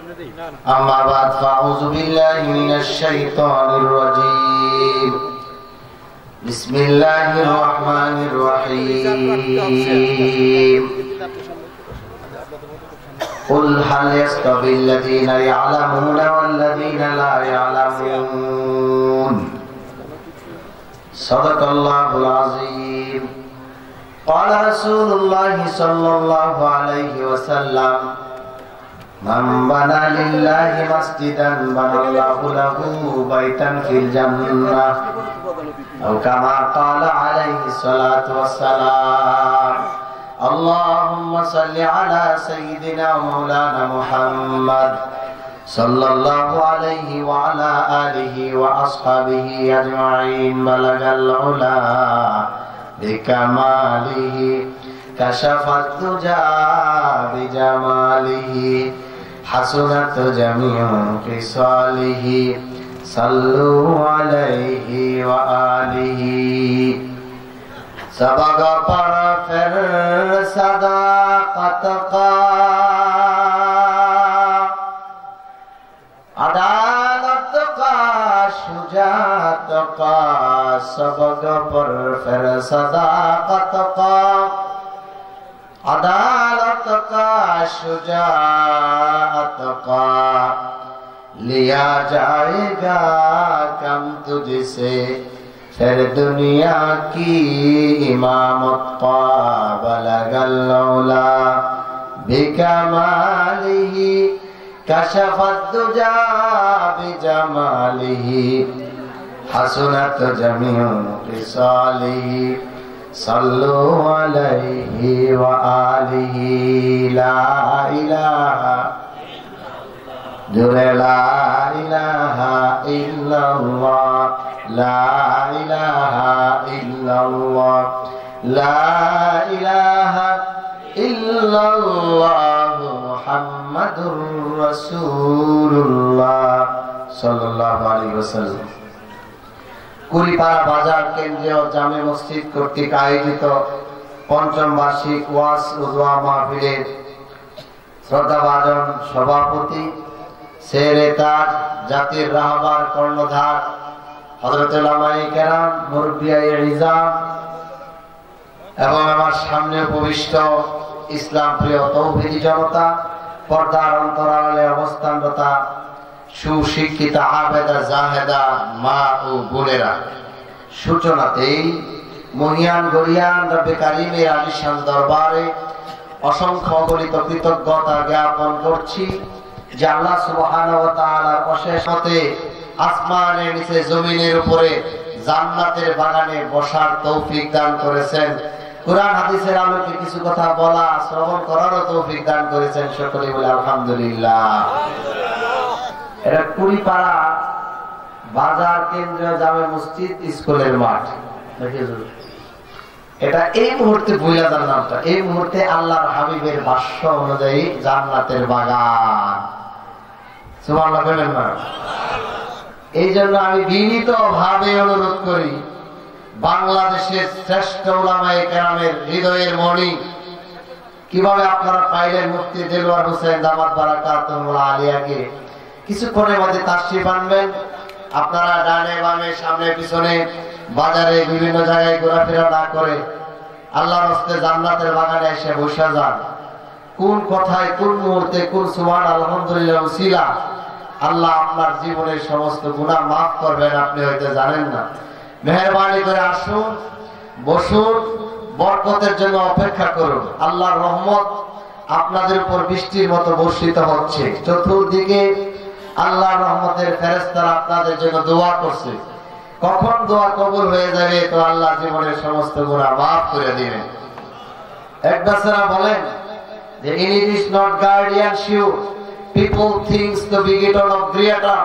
أما بعد فأعوذ بالله من الشيطان الرجيم بسم الله الرحمن الرحيم قل هل يستوي الذين يعلمون والذين لا يعلمون صدق الله العظيم قال رسول الله صلى الله عليه وسلم من بنى لله مسجدا بنى الله له بيتا في الجنة أو كما قال عليه الصلاة والسلام اللهم صل على سيدنا مولانا محمد صلى الله عليه وعلى آله وأصحابه أجمعين بلغ العلا بكماله كشف الدجى بجماله حسنت جميع خصاله صلوا عليه وآله سبق پر پھر صداقت کا عدالت کا شجاعت کا سبق پر پھر صداقت کا عدالت کا شجاعت کا لیا جائے گا کم تجھ سے پھر دنیا کی امامت کا بلغ العلا بکمالہ کشف الدجى بجماله حسنت جميع خصاله صلوا عليه وآله لا إله لا إله إلا الله لا إله إلا الله لا إله إلا الله محمد رسول الله صلى الله عليه وسلم কুড়িপাড়া বাজার কেন্দ্রীয় জামে মসজিদ কর্তৃক আয়োজিত পঞ্চম বার্ষিক ওয়াজ ও দোয়া মাহফিলের শ্রদ্ধাভাজন সভাপতি শেরে তাজ জাতির রাহবার কর্ণধার হযরত উলামায়ে কেরাম মুরব্বিয়ায়ে ইজাম এবং আমার সামনে উপবিষ্ট ইসলাম প্রিয় তৌহিদি জনতা পর্দার অন্তরালে অবস্থানরতা সুশিক্ষিতা আবেদা জাহেদা মা ও বোনেরা সূচনাতেই মহিয়ান গরিয়ান রব্বে কারিমের আলিশান দরবারে অসংখ্য অগণিত কৃতজ্ঞতা জ্ঞাপন করছি যে আল্লাহ সুবহানাহু ওয়া তাআলার অশেষ মতে আসমানের নিচে জমিনের উপরে জান্নাতের বাগানে বসার তৌফিক দান করেছেন কুরআন হাদিসের আলোকে কিছু কথা বলা শ্রবণ করারও তৌফিক দান করেছেন সকলে বলে আলহামদুলিল্লাহ এটা কুড়িপাড়া বাজার কেন্দ্রীয় জামে মসজিদ স্কুলের মাঠ এটা এই মুহূর্তে ভুইলা যার নামটা এই মুহূর্তে আল্লাহর হাবিবের ভাষ্য অনুযায়ী জান্নাতের বাগান সুবহানাল্লাহ বলেন না এই জন্য আমি বিনীত ভাবে অনুরোধ করি বাংলাদেশের শ্রেষ্ঠ উলামায়ে কেরামের হৃদয়ের মণি কিভাবে আপনারা পাইলেন মুফতি দেলোয়ার হোসেন দামাত বারাকাতুহুল্লাহ আলিয়াকে কিছুক্ষণের মধ্যে তাশরীফ আনবেন আপনারা ডানে বামে সামনে পিছনে বাজারে বিভিন্ন জায়গায় ঘোরাফেরা না করে আল্লাহর রাস্তায় জান্নাতের বাগানে এসে বসে যান কোন কথায় কোন মুহূর্তে কোন সুবহান আলহামদুলিল্লাহ উসিলা আল্লাহ আপনার জীবনের সমস্ত গুনাহ মাফ করবেন আপনি হয়তো জানেন না মেহেরবানি করে আসুন বসুন বরকতের জন্য অপেক্ষা করুন আল্লাহর রহমত আপনাদের উপর বৃষ্টির মতো বর্ষিত হচ্ছে চতুর্দিকে আল্লাহর রহমতের ফেরেশতারা আপনাদের জন্য দোয়া করছে কখন দোয়া কবুল হয়ে যাবে তো আল্লাহ জীবনের সমস্ত গুনাহ মাফ করে দিবেন একবার সারা বলেন যে it is not guardianship people thinks the beginning of creator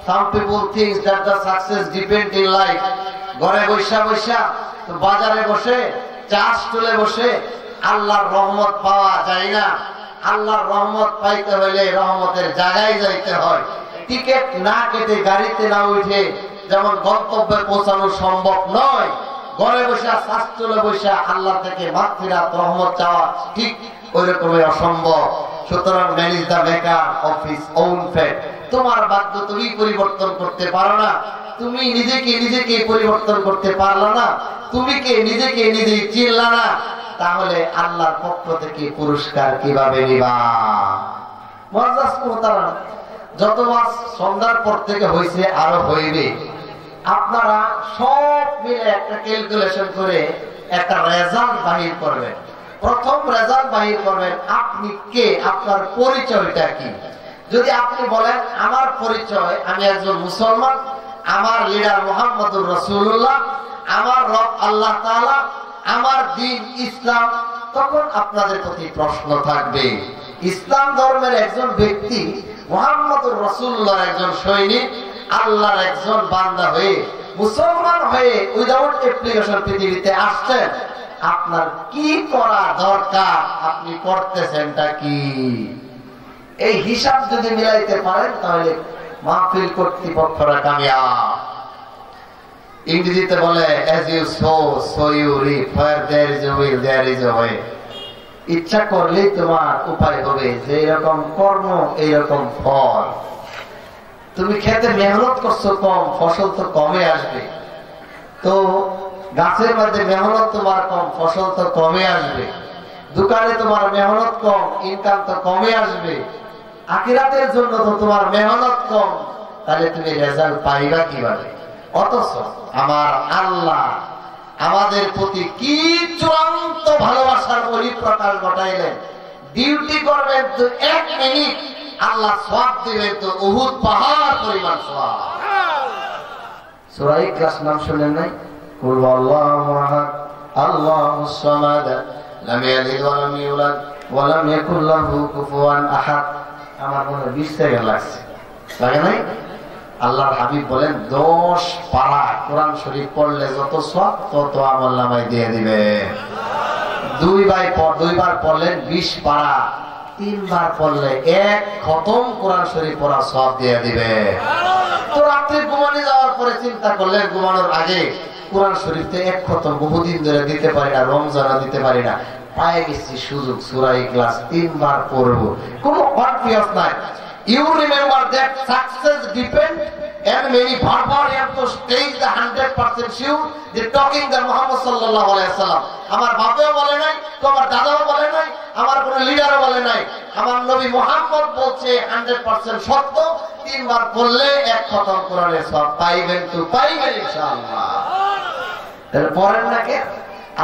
some people think that the success depend in life ঘরে বসা বসা তো বাজারে বসে চা স্টলে বসে আল্লাহর রহমত পাওয়া যায় না আল্লাহর রহমত পাইতে হলে রহমতের জায়গায় যাইতে হয় টিকেট না কেটে গাড়িতে না উঠে যেমন গন্তব্যে পৌঁছানো সম্ভব নয় ঘরে বসে শাস্ত্রে বসে আল্লাহ থেকে মাগফিরাত রহমত চাওয়া ঠিক ওই রকমই অসম্ভব সুতরাং man is the maker of his own fate. তোমার ভাগ্য তুমি পরিবর্তন করতে পারো না, তুমি নিজেকে পরিবর্তন করতে পারলো না, তুমি কে নিজেকে নিজেই চিনলা না, তাহলে আল্লাহর পক্ষ থেকে পুরস্কার কিভাবে নিবা? মুআজ্জাজ মুহতারাম, যত মাস সন্ধ্যার পর থেকে হয়েছে আরো হইবে, আপনারা সব মিলে একটা ক্যালকুলেশন করে একটা রেজাল্ট বাহির করবেন। প্রথম রেজাল্ট বাহির করবেন আপনি কে, আপনার পরিচয়টা কি। যদি আপনি বলেন আমার পরিচয় আমি একজন মুসলমান, আমার লিডার মুহাম্মদুর রাসূলুল্লাহ, আমার রব আল্লাহ তাআলা, আমার দ্বীন ইসলাম, তখন আপনাদের প্রতি প্রশ্ন থাকবে ইসলাম ধর্মের একজন ব্যক্তি মুহাম্মদুর রাসূলুল্লাহর একজন সৈনিক, আল্লাহর একজন বান্দা হয়ে মুসলমান হয়ে উইদাউট অ্যাপ্লিকেশন পৃথিবীতে আসছেন, আপনার কি করা দরকার, আপনি করতেছেনটা কি? এই হিসাব যদি মিলাইতে পারেন তাহলে মাহফিল কর্তৃপক্ষরা কামিয়াব। ইংরেজিতে বলে as you sow so you reap, where there is a will there is a way। ইচ্ছা করলেই তোমার উপায় হবে, যে এরকম কর্ম এইরকম ফল। তুমি খেতে মেহনত করছো কম, ফসল তো কমে আসবে। তো গাছের মধ্যে মেহনত তোমার কম, ফসল তো কমে আসবে। দোকানে তোমার মেহনত কম, ইনকাম তো কমে আসবে। আখিরাতের জন্য তো তোমার মেহনত কম, তাহলে তুমি রেজাল্ট পাইবা কিভাবে? অথচ আমার আল্লাহ আমাদের প্রতি কি চূড়ান্ত ভালোবাসার বহিঃপ্রকাশ ঘটাইলেন। ডিউটি করবেন তো 1 মিনিট, আল্লাহ সওয়াব দিবেন তো উহুদ পাহাড় পরিমাণ সওয়াব। সূরা ইখলাস নাম শুনেন নাই? কুল আল্লাহু আহাদ আল্লাহুস সামাদ লাম ইয়ালিদ ওয়া লাম ইউলাদ ওয়া লাম ইয়াকুল লাহু কুফুয়ান আহাদ। আমার মনে 20 সেকেন্ড লাগছে, লাগে নাই? আল্লাহর হাবিব বলেন 10 পারা কোরআন শরীফ পড়লে যত সওয়াব তত আমলনামায় দিয়ে দিবে। দুইবার পড়লেন 20 পারা, 3 বার পড়লে 1 খতম কোরআন শরীফ পড়া সওয়াব দিয়ে দিবে। তো রাতে ঘুমানো যাওয়ার পরে চিন্তা করলেন ঘুমানোর আগে কোরআন শরীফে 1 খতম বহুদিন ধরে দিতে পারি না, রমজানে দিতে পারি না, পায়ে গেছি সুযোগ, সূরা ইখলাস 3 বার পড়ব, কোনো কনফিউজ নাই। You remember that success depends, and many barbarians to stage the 100% sure they talking the Muhammad sallallahu alaihi wasallam। আমার বাবাও বলে নাই, তোমার দাদাও বলে নাই, আমার কোন লিডারও বলে নাই, আমার নবী মুহাম্মদ বলছে 100% সত্য। 3 বার পড়লে 1 খতম কোরআনের সওয়াব পাইবেন তো পাইবেন ইনশাআল্লাহ। তাহলে পড়েন না কে?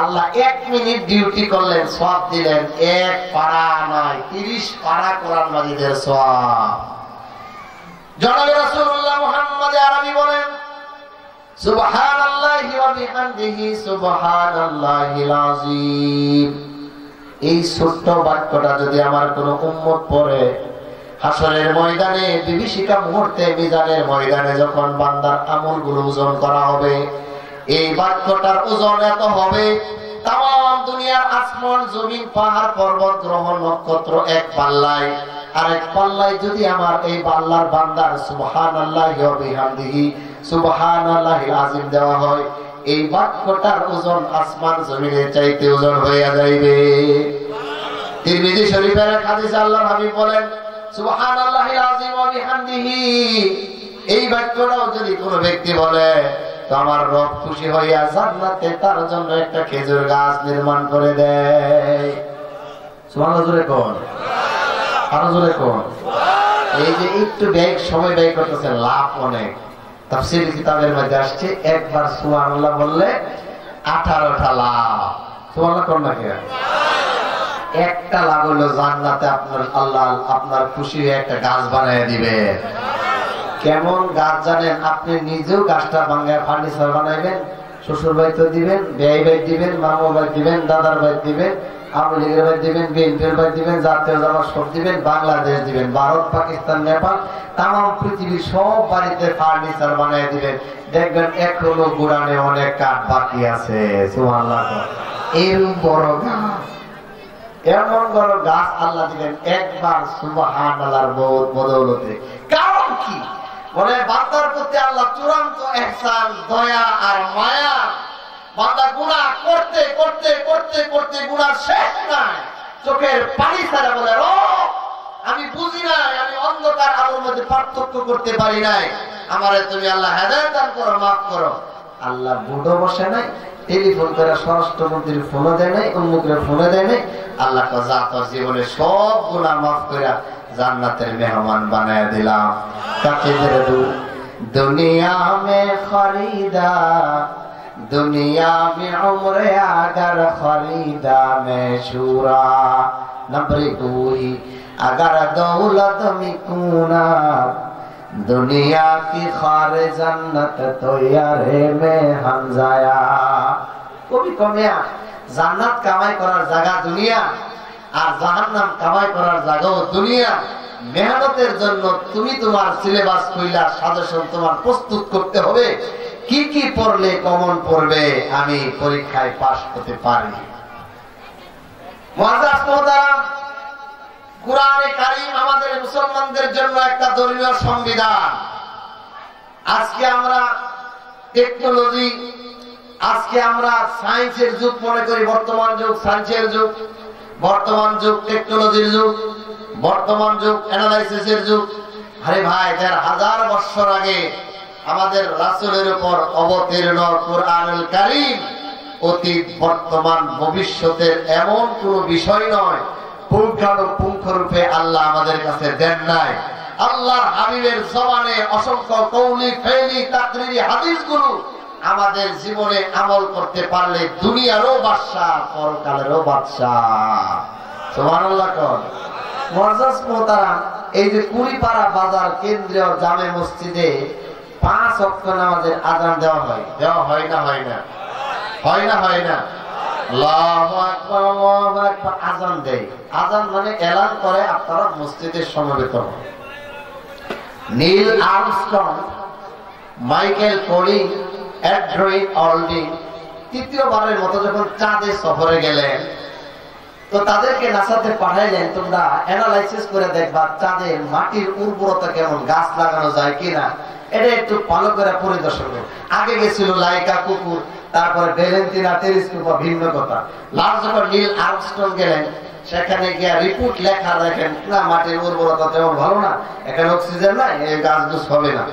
আল্লাহ 1 মিনিট ডিউটি করলেন, সওয়াব দিলেন 1 পারা নয়, 30 পারা কোরআন মাজিদের সওয়াব। জনাবে রাসূলুল্লাহ মুহাম্মদ আরবি বলেন সুবহানাল্লাহি ওয়া বিহামদিহি সুবহানাল্লাহিল আযীম। এই ছোট্ট বাক্যটা যদি আমার কোন উম্মত পড়ে, হাসরের ময়দানে বিভীষিকা মুহূর্তে মিজানের ময়দানে যখন বান্দার আমলগুলো ওজন করা হবে, এই বাক্যটার ওজন এত হবে তাম দুনিয়ার আসমান জমিন পাহাড় পর্বত গ্রহ নক্ষত্র এক পাল্লায়, আরেক পাল্লায় যদি আমার এই পাল্লার বান্দার সুবহানাল্লাহি ওয়া বিহামদিহি সুবহানাল্লাহিল আযীম দেওয়া হয়, এই বাক্যটার ওজন আসমান জমিনের চাইতে ওজন হয়ে যাইবে। তিরমিজি শরীফের এক হাদিসে আল্লাহর হাবিব বলেন সুবহানাল্লাহিল আযীম ওয়া বিহামদিহি, এই বাক্যটাও যদি কোনো ব্যক্তি বলে তো আমার রব খুশি হইয়া জান্নাতে তার জন্য একটা খেজুর গাছ নির্মাণ করে দেয়। সুবহানাল্লাহ জোরে কোন, আরো জোরে কোন। এই যে একটু সময় ব্যয় করতেছেন, লাভ অনেক। তাফসীর কিতাবের মধ্যে আসছে একবার সুবহানাল্লাহ বললে 18টা লাভ। সুবহানাল্লাহ কোন না কে? একটা লাভ হলো জান্নাতে আপনার আল্লাহ আপনার খুশি হয়ে একটা গাছ বানিয়ে দিবে। কেমন গাছ জানেন? আপনি নিজেও গাছটা ভাঙায় ফার্নিচার বানাইবেন, শ্বশুর বাড়িতে দিবেন, বেয়াই বাড়ি দিবেন, মামু বাড়ি দিবেন, দাদার বাড়ি দিবেন, আওয়ামী লীগের বাড়ি দিবেন, বিএনপির বাড়ি দিবেন, জাতীয় জামাত সব দিবেন, বাংলাদেশ দিবেন, ভারত, পাকিস্তান, নেপাল, তাম পৃথিবীর সব বাড়িতে ফার্নিচার বানিয়ে দিবেন। দেখবেন এখনো গুড়ানে অনেক কাঠ বাকি আছে। সুবহানাল্লাহ। এরকম বড় গাছ, এমন বড় গাছ আল্লাহ দিবেন একবার সুবহানাল্লাহর বদৌলতে। কারণ কি? বলে বান্দার প্রতি আল্লাহ চূড়ান্ত ইহসান, দয়া আর মায়া। বান্দা গুনাহ করতে করতে করতে করতে গুনাহ শেষ নাই, চোখের পানি ছাড়া বলে রব আমি বুঝি নাই, আমি অন্ধকার আলোর মধ্যে পার্থক্য করতে পারি নাই, আমারে তুমি আল্লাহ হেদায়েত দান করো, মাফ করো। আল্লাহ বুড়ো বসে নাই, টেলিফোন করে স্বরাষ্ট্রমন্ত্রীর ফোনও দেয় নাই, উম্মুকের ফোনও দেয় নাই। আল্লাহ যা তোর জীবনে সব গুনাহ মাফ করে জান্নাতের মেহমান বানায় দিলাম। কাকে দে দুনিয়া মে খরিদা, दुनिया में उम्र अगर खरीदा में शूरा नंबर 2 अगर दौलत में कूना दुनिया की खार जन्नत तो यारे में हम जाया। कभी कमिया জান্নাত কামাই করার জায়গা দুনিয়া আর জাহান্নাম কামাই করার জায়গাও দুনিয়া। মেহনতের জন্য তুমি তোমার সিলেবাস কইলা সাজেশন তোমার প্রস্তুত করতে হবে, কি কি পড়লে কমন পড়বে আমি পরীক্ষায় পাস করতে পারি। মুআজ্জাজ মুহতারাম, কুরআনে কারীম আমাদের মুসলমানদের জন্য একটা ধর্মীয় সংবিধান। আজকে আমরা টেকনোলজি, আজকে আমরা সায়েন্সের যুগ মনে করি, বর্তমান যুগ সায়েন্সের যুগ, বর্তমান যুগ টেকনোলজির যুগ, বর্তমান যুগ অ্যানালাইসিসের যুগ। আরে ভাই, 1000 বছর আগে আমাদের রাসূলের উপর অবতীর্ণ কুরআনুল কারীম অতীত বর্তমান ভবিষ্যতের এমন কোন বিষয় নয় পুঙ্খানুপুঙ্খ রূপে আল্লাহ আমাদের কাছে দেন নাই। আল্লাহর হাবিবের জবানে অসংখ্য কওলি ফেলি তাকরিরি হাদিসগুলো আমাদের জীবনে আমল করতে পারলে দুনিয়ারও বাদশা পরকালেরও বাদশা। সুবহানাল্লাহ। মুআজ্জাজ মুহতারাম, এই যে কুড়িপাড়া বাজার কেন্দ্রীয় জামে মসজিদে 5 ওয়াক্ত নামাজের আযান দেওয়া হয়, দেওয়া হয় না? হয় না? হয় না? হয় না? আল্লাহু আকবার, আল্লাহু আকবার আযান দেয়। আযান মানে এলান করে আপনারা মসজিদে সমবেত হন। নীল আর্মস্ট্রং, মাইকেল কোলিন, এড্রিন অলডিন তৃতীয়বারের মতো যখন চাঁদে সফরে গেলেন তো তাদেরকে নাসাতে পাঠাইলেন, তোমরা অ্যানালাইসিস করে দেখবা চাঁদের মাটির উর্বরতা কেমন, গাছ লাগানো যায় কিনা, এটা একটু ভালো করে পরিদর্শন করো। আগে গেছিল লাইকা কুকুর, তারপরে ভ্যালেন্টিনা টেলিস্কোপ, ভিন্ন কথা। লাস্ট যখন নীল আর্মস্ট্রং গেলেন সেখানে গিয়ে রিপোর্ট লেখা দেখেন না মাটির উর্বরতা তেমন ভালো না, এখানে অক্সিজেন নাই, এই গাছ দুষ হবে না।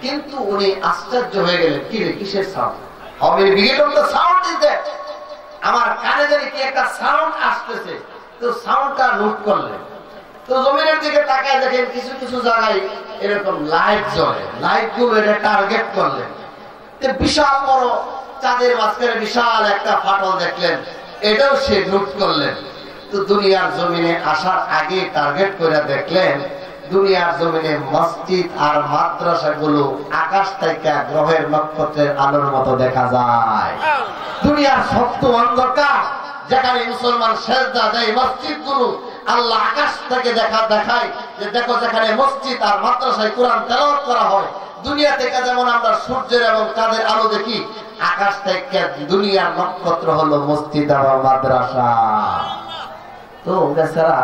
কিন্তু উনি আশ্চর্য হয়ে গেলেন, কি রে কিসের সাউন্ড? আমার কানে জানি কি একটা সাউন্ড আসতেছে, তো সাউন্ডটা নোট করলেন। তো জমিনের দিকে তাকায় দেখেন কিছু কিছু জায়গায় এরকম লাইট জ্বলে, লাইট গুলো এটা টার্গেট করলেন। বিশাল বড় চাঁদের মাঝখানে বিশাল একটা ফাটল দেখলেন, এটাও সে নোট করলেন। তো দুনিয়ার জমিনে আসার আগে টার্গেট করে দেখলেন দুনিয়ার জমিনে মসজিদ আর মাদ্রাসাগুলো আকাশ থেকে গ্রহের নক্ষত্রের আলোর মতো দেখা যায়। দুনিয়ার সত্য অন্ধকার যেখানে মুসলমান সেজদা দেয়, মসজিদগুলো আল্লাহ আকাশ থেকে দেখায় যে দেখো যেখানে মসজিদ আর মাদ্রাসায় কোরআন তেলাওয়াত করা হয়। দুনিয়া থেকে যেমন আমরা সূর্যের এবং চাঁদের আলো দেখি, আকাশ থেকে দুনিয়ার নক্ষত্র হলো মসজিদ এবং মাদ্রাসা। তো বেচারা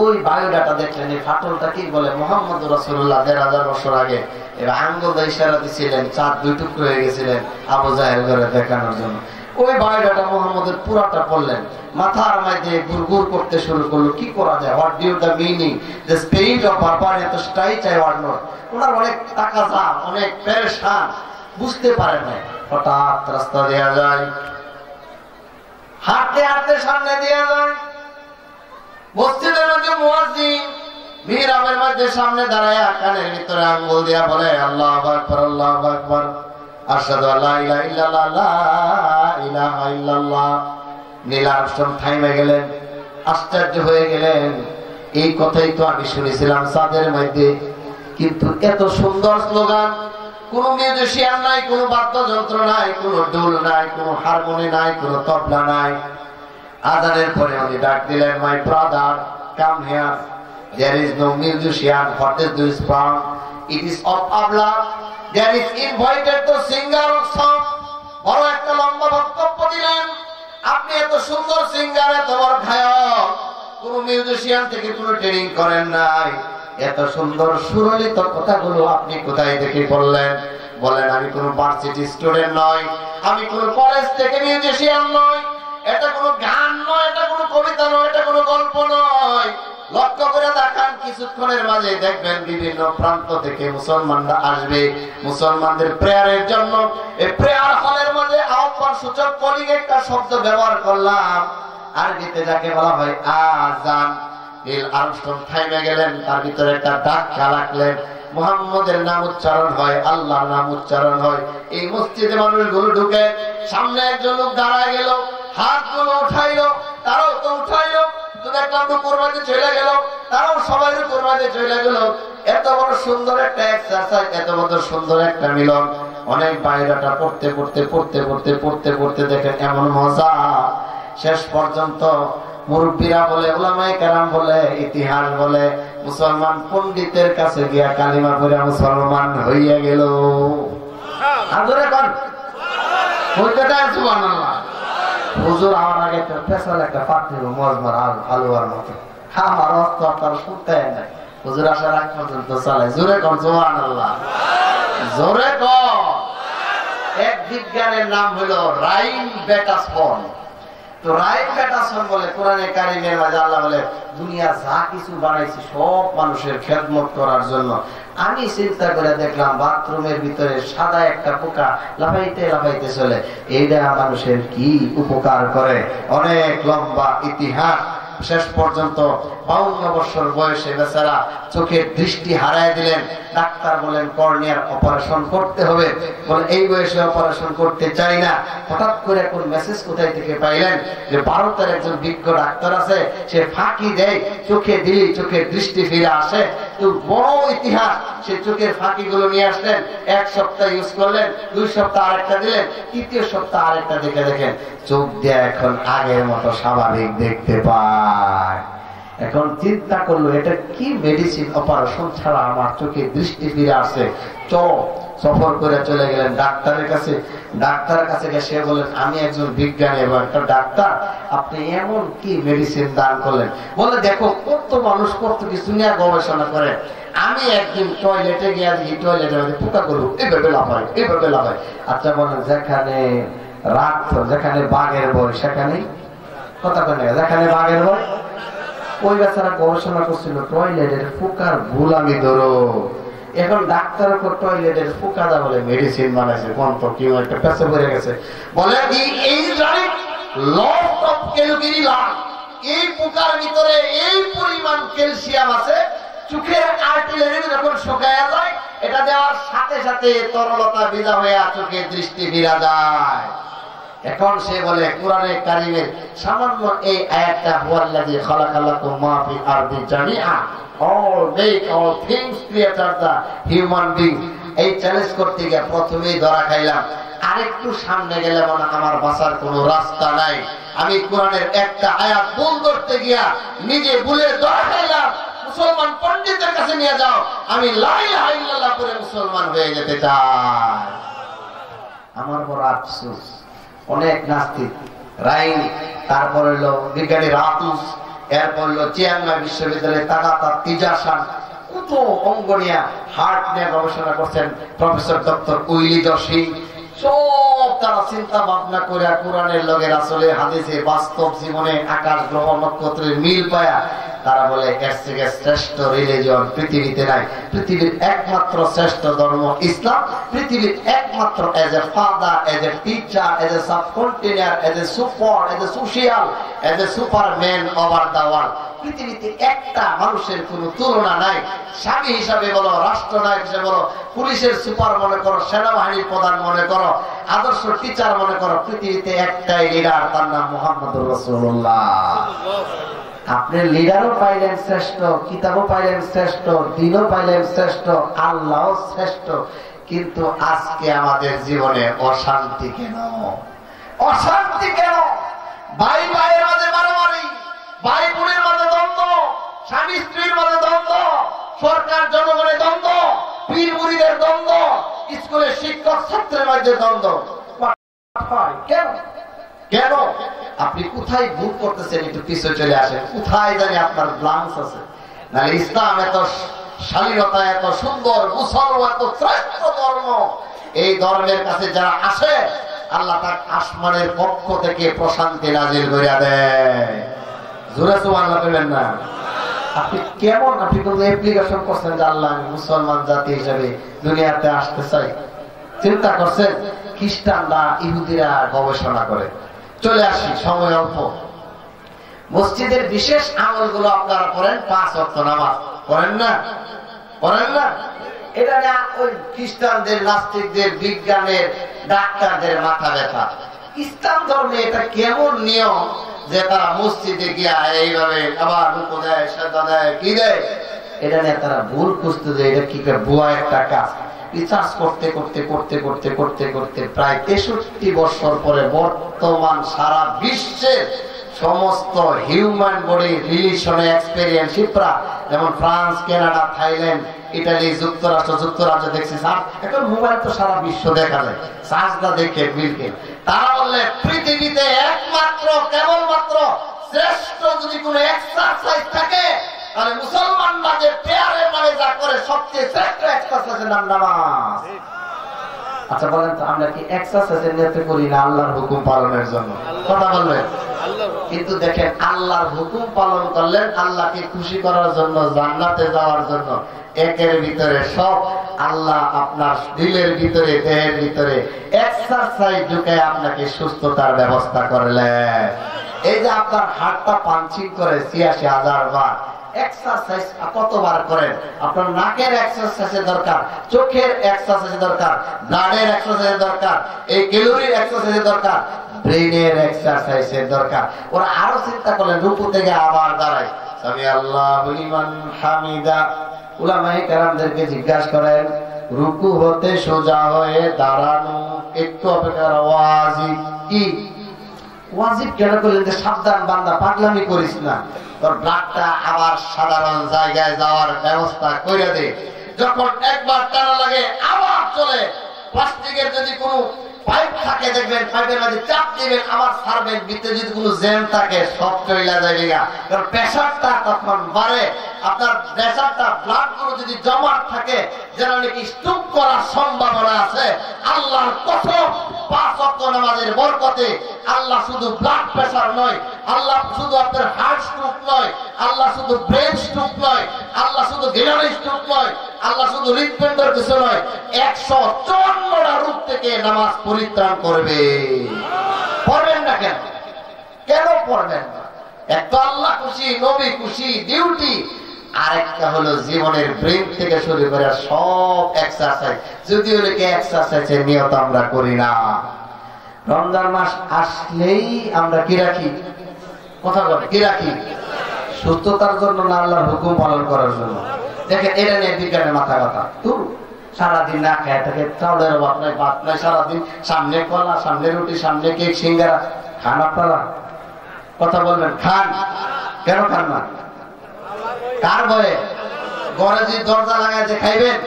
ওই বায়োডাটা দেখলেন, এই ফাটলটা কি বলে মুহাম্মদ রাসূলুল্লাহ 1000 বছর আগে এবার আঙ্গুল দিয়ে ইশারা দিছিলেন, চাঁদ 2 টুকরো হয়ে গেছিলেন আবু জাহেল করে দেখানোর জন্য। ওই বায়োডাটা মুহাম্মদের পুরাটা পড়লেন, মাথার মধ্যে গুড়গুড় করতে শুরু করলো, কি করা যায়, what do the meaning the spirit of বারবার এত স্টাইচ আই ওয়ান্ট নট। ওনার অনেক টাকা যা, অনেক পেরেশান, বুঝতে পারেন না। হঠাৎ রাস্তা দেয়া যায়, হাঁটতে হাঁটতে সামনে দেয়া যায়, মসজিদের মধ্যে মুয়াজ্জিন মিহরাবের মধ্যে সামনে দাঁড়ায় কানের ভিতরে আঙ্গুল দিয়া বলে আল্লাহু আকবার, আল্লাহু আকবার, আশহাদু আল্লা ইলাহা ইল্লাল্লাহ, লা ইলাহা ইল্লাল্লাহ। নীল আর্মস্ট্রং থামে গেলেন, আশ্চর্য হয়ে গেলেন, এই কথাই তো আমি শুনেছিলাম চাঁদের মধ্যে, কিন্তু এত সুন্দর স্লোগান, কোন মিউজিশিয়ান নাই, কোন বাদ্যযন্ত্র নাই, কোন ঢোল নাই, কোন হারমোনি নাই, কোন তবলা নাই। আজানের পরে উনি ডাক দিলেন, my brother come here, there is no musician, what is this song? It is of Allah, there is invited to singer of song. বড় একটা লম্বা বক্তব্য দিলেন, আপনি এত সুন্দর সিঙ্গার, এত বড় গায়ক, কোন মিউজিশিয়ান থেকে কোন ট্রেনিং করেন নাই, এত সুন্দর সুরলিত কথাগুলো আপনি কোথায় থেকে বললেন? বলেন, আমি কোন ভার্সিটি স্টুডেন্ট নয়, আমি কোন কলেজ থেকে মিউজিশিয়ান নয়, এটা কোনো গান নয়, এটা কোনো কবিতা নয়, এটা কোনো গল্প নয়, লক্ষ্য করে দেখান, কিছুক্ষণের মাঝে দেখবেন বিভিন্ন প্রান্ত থেকে মুসলমানরা আসবে মুসলমানদের প্রেয়ারের জন্য। এই প্রেয়ার হলের মধ্যে আহ্বান সূচক কলিং একটা শব্দ ব্যবহার করলাম, আরবিতে যাকে বলা হয় আযান। নীল আর্মস্ট্রং থাইমে গেলেন, তার ভিতরে একটা ধাক্কা লাগলেন, মুহাম্মদের নাম উচ্চারণ হয়, আল্লাহর নাম উচ্চারণ হয়। এই মসজিদে মানুষগুলো ঢুকে, সামনে একজন লোক দাঁড়ায় গেল, হাতগুলো উঠাইলো, তারাও তো উঠাইলো, দেখলাম রুকুর মাঝে চলে গেল, তারাও সবাই রুকুর মাঝে চলে গেল। এত বড় সুন্দর একটা এক্সারসাইজ, এত বড় সুন্দর একটা মিলন। অনেক বাইরেটা পড়তে পড়তে পড়তে পড়তে পড়তে পড়তে দেখেন এমন মজা। শেষ পর্যন্ত মুরব্বীরা বলে, উলামায়ে কেরাম বলে, ইতিহাস বলে, মুসলমান পণ্ডিতের কাছে গিয়া কালিমা পড়ে মুসলমান হইয়া গেল। আদরে কোন কইতেটা সুবহানাল্লাহ। হুজুর আমার আগে একটা স্পেশাল একটা পার্টি মজমার আলুয়ার মতো, আমার অস্ত তার শুনতে নাই। হুজুর আসার আগ পর্যন্ত চালাই। জোরে কোন সুবহানাল্লাহ, জোরে কোন। এক বিজ্ঞানের নাম হলো রাইন ব্যাটাসন। তো রাইন ব্যাটাসন বলে কোরআনে কারিমের মাঝে আল্লাহ বলে, দুনিয়া যা কিছু বানাইছে সব মানুষের খেদমত করার জন্য। আমি চিন্তা করে দেখলাম বাথরুমের ভিতরে সাদা একটা পোকা লাফাইতে লাফাইতে চলে, এইটা মানুষের কি উপকার করে। অনেক লম্বা ইতিহাস। শেষ পর্যন্ত 52 বছর বয়সে বেচারা চোখের দৃষ্টি হারায় দিলেন। ডাক্তার বলেন কর্নিয়ার অপারেশন করতে হবে, বলে এই বয়সে অপারেশন করতে চাই না। হঠাৎ করে কোন মেসেজ কোথায় থেকে পাইলেন যে ভারতের একজন বিজ্ঞ ডাক্তার আছে, সে ফাঁকি দেয়, চোখে দিলেই চোখের দৃষ্টি ফিরে আসে। তো বড় ইতিহাস। সে চোখের ফাঁকি গুলো নিয়ে আসলেন, 1 সপ্তাহ ইউজ করলেন, 2 সপ্তাহ আরেকটা দিলেন, 3য় সপ্তাহ আরেকটা দেখে দেখেন চোখ দিয়ে এখন আগের মতো স্বাভাবিক দেখতে পায়। এখন চিন্তা করলো এটা কি মেডিসিন, অপারেশন ছাড়া আমার চোখে দৃষ্টি ফিরে আসে। চলো সফর করে চলে গেলেন ডাক্তারের কাছে। ডাক্তারের কাছে গিয়ে সে বলেন, আমি একজন বিজ্ঞানী এবং একটা ডাক্তার, আপনি এমন কি মেডিসিন দান করলেন? বলে, দেখো কত মানুষ কত কিছু নিয়ে গবেষণা করে, আমি একদিন টয়লেটে গিয়ে দেখি টয়লেটের মধ্যে পোকা গুলো এইভাবে লাফায়, এইভাবে লাফায়। আচ্ছা বলেন, যেখানে রাত, যেখানে বাঘের বই সেখানে কথা কেন, যেখানে বাঘের বই। ওই বেচারা গবেষণা করছিল টয়লেটের পোকার গোলামি ধরো। এখন ডাক্তার টয়লেটের পোকা দা বলে মেডিসিন বানাইছে, কোন তো কেউ একটা পেছে পড়ে গেছে। বলে এই এই পোকার ভিতরে এই পরিমাণ ক্যালসিয়াম আছে, চোখের আর্টারি যখন শুকায়া যায়, এটা দেওয়ার সাথে সাথে তরলতা বিদা হয়ে চোখের দৃষ্টি ফিরা যায়। এখন সে বলে কোরআনে কারিমের সামান্য এই আয়াতটা, হুয়াল্লাযী খালাকালাকুম মা ফিল আরদি জামিআ, all make all things created the human being। এই চ্যালেঞ্জ করতে গিয়ে প্রথমেই ধরা খাইলাম। আরেকটু সামনে গেলে মনে আমার বাঁচার কোনো রাস্তা নাই। আমি কোরআনের একটা আয়াত ভুল করতে গিয়া নিজে ভুলে ধরা খাইলাম। মুসলমান পণ্ডিতের কাছে নিয়ে যাও, আমি লা ইলাহা ইল্লাল্লাহ করে মুসলমান হয়ে যেতে চাই। আমার বড় আফসোস, অনেক নাস্তিক রাইন, তারপর হলো বিজ্ঞানী রাতুস, এরপর হলো চিয়াংমাই বিশ্ববিদ্যালয়ে তাগাতা তিজাসান, কত অঙ্গ নিয়ে হার্ট নিয়ে গবেষণা করছেন প্রফেসর ডক্টর উইলিদর সিং। সব তারা চিন্তা ভাবনা করে কোরআনের লগে রাসূলে হাদিসে বাস্তব জীবনে আকাশ গ্রহ নক্ষত্রের মিল পায়া তারা বলে এর থেকে শ্রেষ্ঠ রিলিজিয়ন পৃথিবীতে নাই। পৃথিবীর একমাত্র শ্রেষ্ঠ ধর্ম ইসলাম। পৃথিবীর একমাত্র as a father, as a teacher, as a subcontinent, as a super, as a social, as a Superman over the world. পৃথিবীতে একটা মানুষের কোনো তুলনা নাই। স্বামী হিসাবে বলো, রাষ্ট্রনায়ক হিসেবে বলো, পুলিশের সুপার মনে করো, সেনাবাহিনীর প্রধান মনে করো, আদর্শ টিচার মনে করো, পৃথিবীতে একটাই লিডার, তার নাম মুহাম্মদুর রাসূলুল্লাহ। আপনি লিডারও পাইলেন শ্রেষ্ঠ, কিতাবও পাইলেন শ্রেষ্ঠ, দিনও পাইলেন শ্রেষ্ঠ, আল্লাহও শ্রেষ্ঠ, কিন্তু আজকে আমাদের জীবনে অশান্তি কেন? অশান্তি কেন? ভাই ভাইয়ের মাঝে মারামারি, ভাই বোনের মাঝে দ্বন্দ্ব, স্বামী স্ত্রীর মাঝে দ্বন্দ্ব, সরকার জনগণের দ্বন্দ্ব, পীর মুরিদের দ্বন্দ্ব, স্কুলের শিক্ষক ছাত্রের মাঝে দ্বন্দ্ব। কেন? কেন? আপনি কোথায় ভুল করতেছেন একটু পিছনে চলে আসেন। কোথায় জানি আপনার ব্লাঙ্কস আছে? না ইসলাম এত শালীনতা, এত সুন্দর, মুসলমান এত শ্রেষ্ঠ ধর্ম, এই ধর্মের কাছে যারা আসে আল্লাহ তার আসমানের পক্ষ থেকে প্রশান্তি নাজিল করে দেয়। জোরে সুবহানাল্লাহ বলবেন না? আপনি কেমন, আপনি কোন অ্যাপ্লিকেশন করছেন যে আল্লাহ আমি মুসলমান জাতি হিসেবে দুনিয়াতে আসতে চাই? চিন্তা করছেন? খ্রিস্টানরা ইহুদিরা গবেষণা করে। চলে আসি, সময় অল্প। মসজিদের বিশেষ আমলগুলো আপনারা করেন, 5 ওয়াক্ত নামাজ করেন না? করেন না? এটা না ওই খ্রিস্টানদের, নাস্তিকদের, বিজ্ঞানের, ডাক্তারদের মাথা ব্যথা। ইসলাম ধর্মে এটা কেমন নিয়ম যে তারা মসজিদে গিয়া এইভাবে আবার রুকু দেয়, সাজদা দেয়, কি দেয়? এটা নিয়ে তারা ভুল খুঁজতে যায়। এটা কি ভুয়া একটা কাজ। রিসার্চ করতে করতে করতে করতে করতে করতে প্রায় 63 বছর পরে বর্তমান সারা বিশ্বের সমস্ত হিউম্যান বডি রিলেশনে এক্সপেরিয়েন্সিপরা, যেমন ফ্রান্স, কানাডা, থাইল্যান্ড, ইটালি, যুক্তরাজ্য দেখছি। এখন মোবাইল তো সারা বিশ্ব দেখা যায়, সাজদা দেখে মিলকে তারা বললে পৃথিবীতে একমাত্র কেবলমাত্র শ্রেষ্ঠ যদি কোনো এক্সারসাইজ থাকে তাহলে মুসলমানরা যে প্রেয়ারের নামে যা করে সবচেয়ে শ্রেষ্ঠ এক্সারসাইজের নাম নামাজ। আচ্ছা বলেন তো, আমরা কি এক্সারসাইজের নিয়তে করি না আল্লাহর হুকুম পালনের জন্য? কথা বলবেন। কিন্তু দেখেন, আল্লাহর হুকুম পালন করলেন আল্লাহকে খুশি করার জন্য, জান্নাতে যাওয়ার জন্য। একের ভিতরে সব আল্লাহ আপনার দিলের ভিতরে, দেহের ভিতরে এক্সারসাইজ ঢুকে আপনাকে সুস্থতার ব্যবস্থা করলেন। এই যে আপনার হার্টটা পাঞ্চিং করে ৮৬,০০০ বার, এক্সারসাইজ কতবার করেন? আপনার নাকের এক্সারসাইজের দরকার, চোখের এক্সারসাইজের দরকার, ব্লাডের এক্সারসাইজের দরকার, এই ক্যালোরির এক্সারসাইজের দরকার, ব্রেনের এক্সারসাইজের দরকার। ওরা আরো চিন্তা করলেন, রুকু থেকে আবার দাঁড়ায়, সামি আল্লাহু লিমান হামিদা। উলামায়ে কেরামদেরকে জিজ্ঞাসা করেন, রুকু হতে সোজা হয়ে দাঁড়ানো একটু অপেক্ষা ওয়াজিব। কি ওয়াজিব কেন করলেন? যে সাবধান বান্দা, পাগলামি করিস না, তোর ব্লাডটা আবার সাধারণ জায়গায় যাওয়ার ব্যবস্থা করে দে। যখন একবার টানা লাগে আবার চলে। প্লাস্টিকের যদি কোনো পাইপ থাকে দেখবেন, পাইপের মাঝে চাপ দিবেন, আবার ছাড়বেন, ভিতরে যদি কোনো জ্যাম থাকে সব চইলা যাবে। কারণ প্রেসারটা তখন বাড়ে। আপনার প্রেসারটা, ব্লাড গুলো যদি জমা থাকে, যেন নাকি স্ট্রোক করার সম্ভাবনা আছে। আল্লাহর কসম, 5 ওয়াক্ত নামাজের বরকতে আল্লাহ শুধু ব্লাড প্রেসার নয়, আল্লাহ শুধু আপনার হার্ট স্ট্রোক নয়, আল্লাহ শুধু ব্রেন স্ট্রোক নয়, আল্লাহ শুধু গিনারি স্ট্রোক নয়, আল্লাহ শুধু হৃদপিণ্ডের কিছু নয়, 154টা রূপ থেকে নামাজ পরিত্রাণ করবে। পড়বেন না কেন? কেন পড়বেন না? একটা আল্লাহ খুশি, নবী খুশি, ডিউটি। আরেকটা হলো জীবনের ব্রেন থেকে শুরু করে সব এক্সারসাইজ। যদিও নাকি এক্সারসাইজের নিয়ত আমরা করি না। রমজান মাস আসলেই আমরা কি রাখি? কথা বলে কি রাখি? সুস্থতার জন্য না আল্লাহর হুকুম পালন করার জন্য? দেখেন, এটা নিয়ে বিজ্ঞানের মাথা কথা। তুই সারাদিন না খেয়ে থাকে, চাউলের অভাব নাই, ভাত নাই, সারাদিন সামনে কলা, সামনে রুটি, সামনে কেক, সিঙ্গারা খান আপনারা? কথা বলবেন, খান? কেন খান না? কার ভয়ে? ঘরে যদি দরজা লাগায় যে খাইবেন?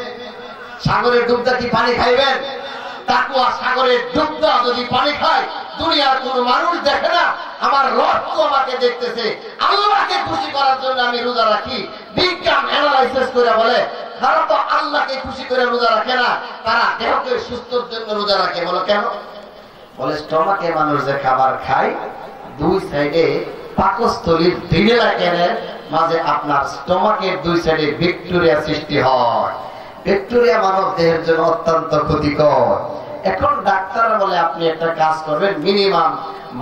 সাগরের ডুবদা কি পানি খাইবেন? তাকুয়া সাগরের ডুবদা যদি পানি খায়, দুনিয়ার কোন মানুষ দেখে না, আমার রক্ত আমাকে দেখতেছে। আল্লাহকে খুশি করার জন্য আমি রোজা রাখি। বিজ্ঞান অ্যানালাইসিস করে বলে তারা তো আল্লাহকে খুশি করে রোজা রাখে না, তারা দেহকে সুস্থর জন্য রোজা রাখে। বলো কেন? বলে স্টমাকে মানুষ যে খাবার খায়, 2 সাইডে পাকস্থলীর ডিনেলা কেনের মাঝে আপনার স্টমাকের 2 সাইডে ব্যাকটেরিয়া সৃষ্টি হয়। ব্যাকটেরিয়া মানব দেহের জন্য অত্যন্ত ক্ষতিকর। এখন ডাক্তাররা বলে আপনি একটা কাজ করবেন, মিনিমাম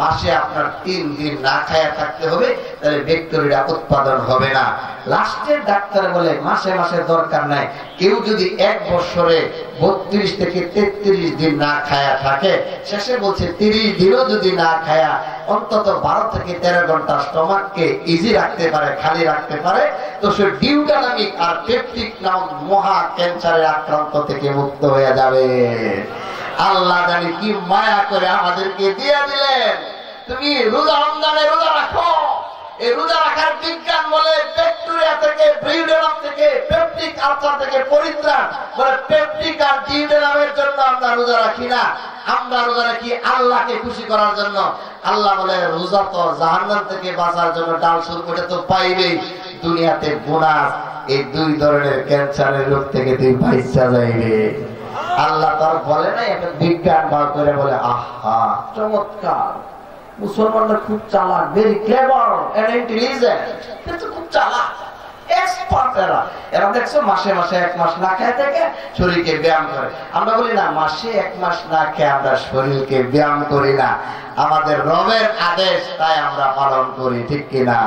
মাসে আপনার 3 দিন না খায়া থাকতে হবে, তাহলে ব্যাকটেরিয়া উৎপাদন হবে না। লাস্টের ডাক্তার বলে মাসে মাসে দরকার নাই, কেউ যদি 1 বছরে 32 থেকে 33 দিন না খায়া থাকে, শেষে বলছে 30 দিনও যদি না খায়া অন্তত 12 থেকে 13 ঘন্টা স্টমাককে ইজি রাখতে পারে, খালি রাখতে পারে, তো সে ডিউটানামিক আর পেপটিক নামক মহা ক্যান্সারের আক্রান্ত থেকে মুক্ত হয়ে যাবে। আল্লাহ জানি কি মায়া করে আমাদেরকে দিয়ে দিলেন। তুমি রোজা, রমজানে রোজা রাখো। এই রোজা রাখার বিজ্ঞান বলে ব্যাকটেরিয়া থেকে, ডিউডেনাম থেকে, পেপটিক আলসার থেকে পরিত্রাণ। বলে পেপটিক আর ডিউডেনামের জন্য আমরা রোজা রাখি না, আমরা রোজা রাখি আল্লাহকে খুশি করার জন্য। আল্লাহ বলে রোজা তো জাহান্নাম থেকে বাঁচার জন্য ডাল শুরু করে তো পাইবেই, দুনিয়াতে বোনাস। এই 2 ধরনের ক্যান্সারের রোগ থেকে তুই বাঁচা যাইবে। আল্লাহ তার বলে না, একটা বিজ্ঞান বার করে বলে আহা চমৎকার, মুসলমানরা খুব চালাক, ভেরি ক্লেভার এন্ড ইন্টেলিজেন্ট, কিন্তু খুব চালাক। এক্সপার্ট এরা দেখছো মাসে মাসে 1 মাস না খেয়ে থেকে শরীরকে ব্যায়াম করে। আমরা বলি না মাসে 1 মাস না খেয়ে আমরা শরীরকে ব্যায়াম করি না, আমাদের রবের আদেশ তাই আমরা পালন করি, ঠিক কিনা?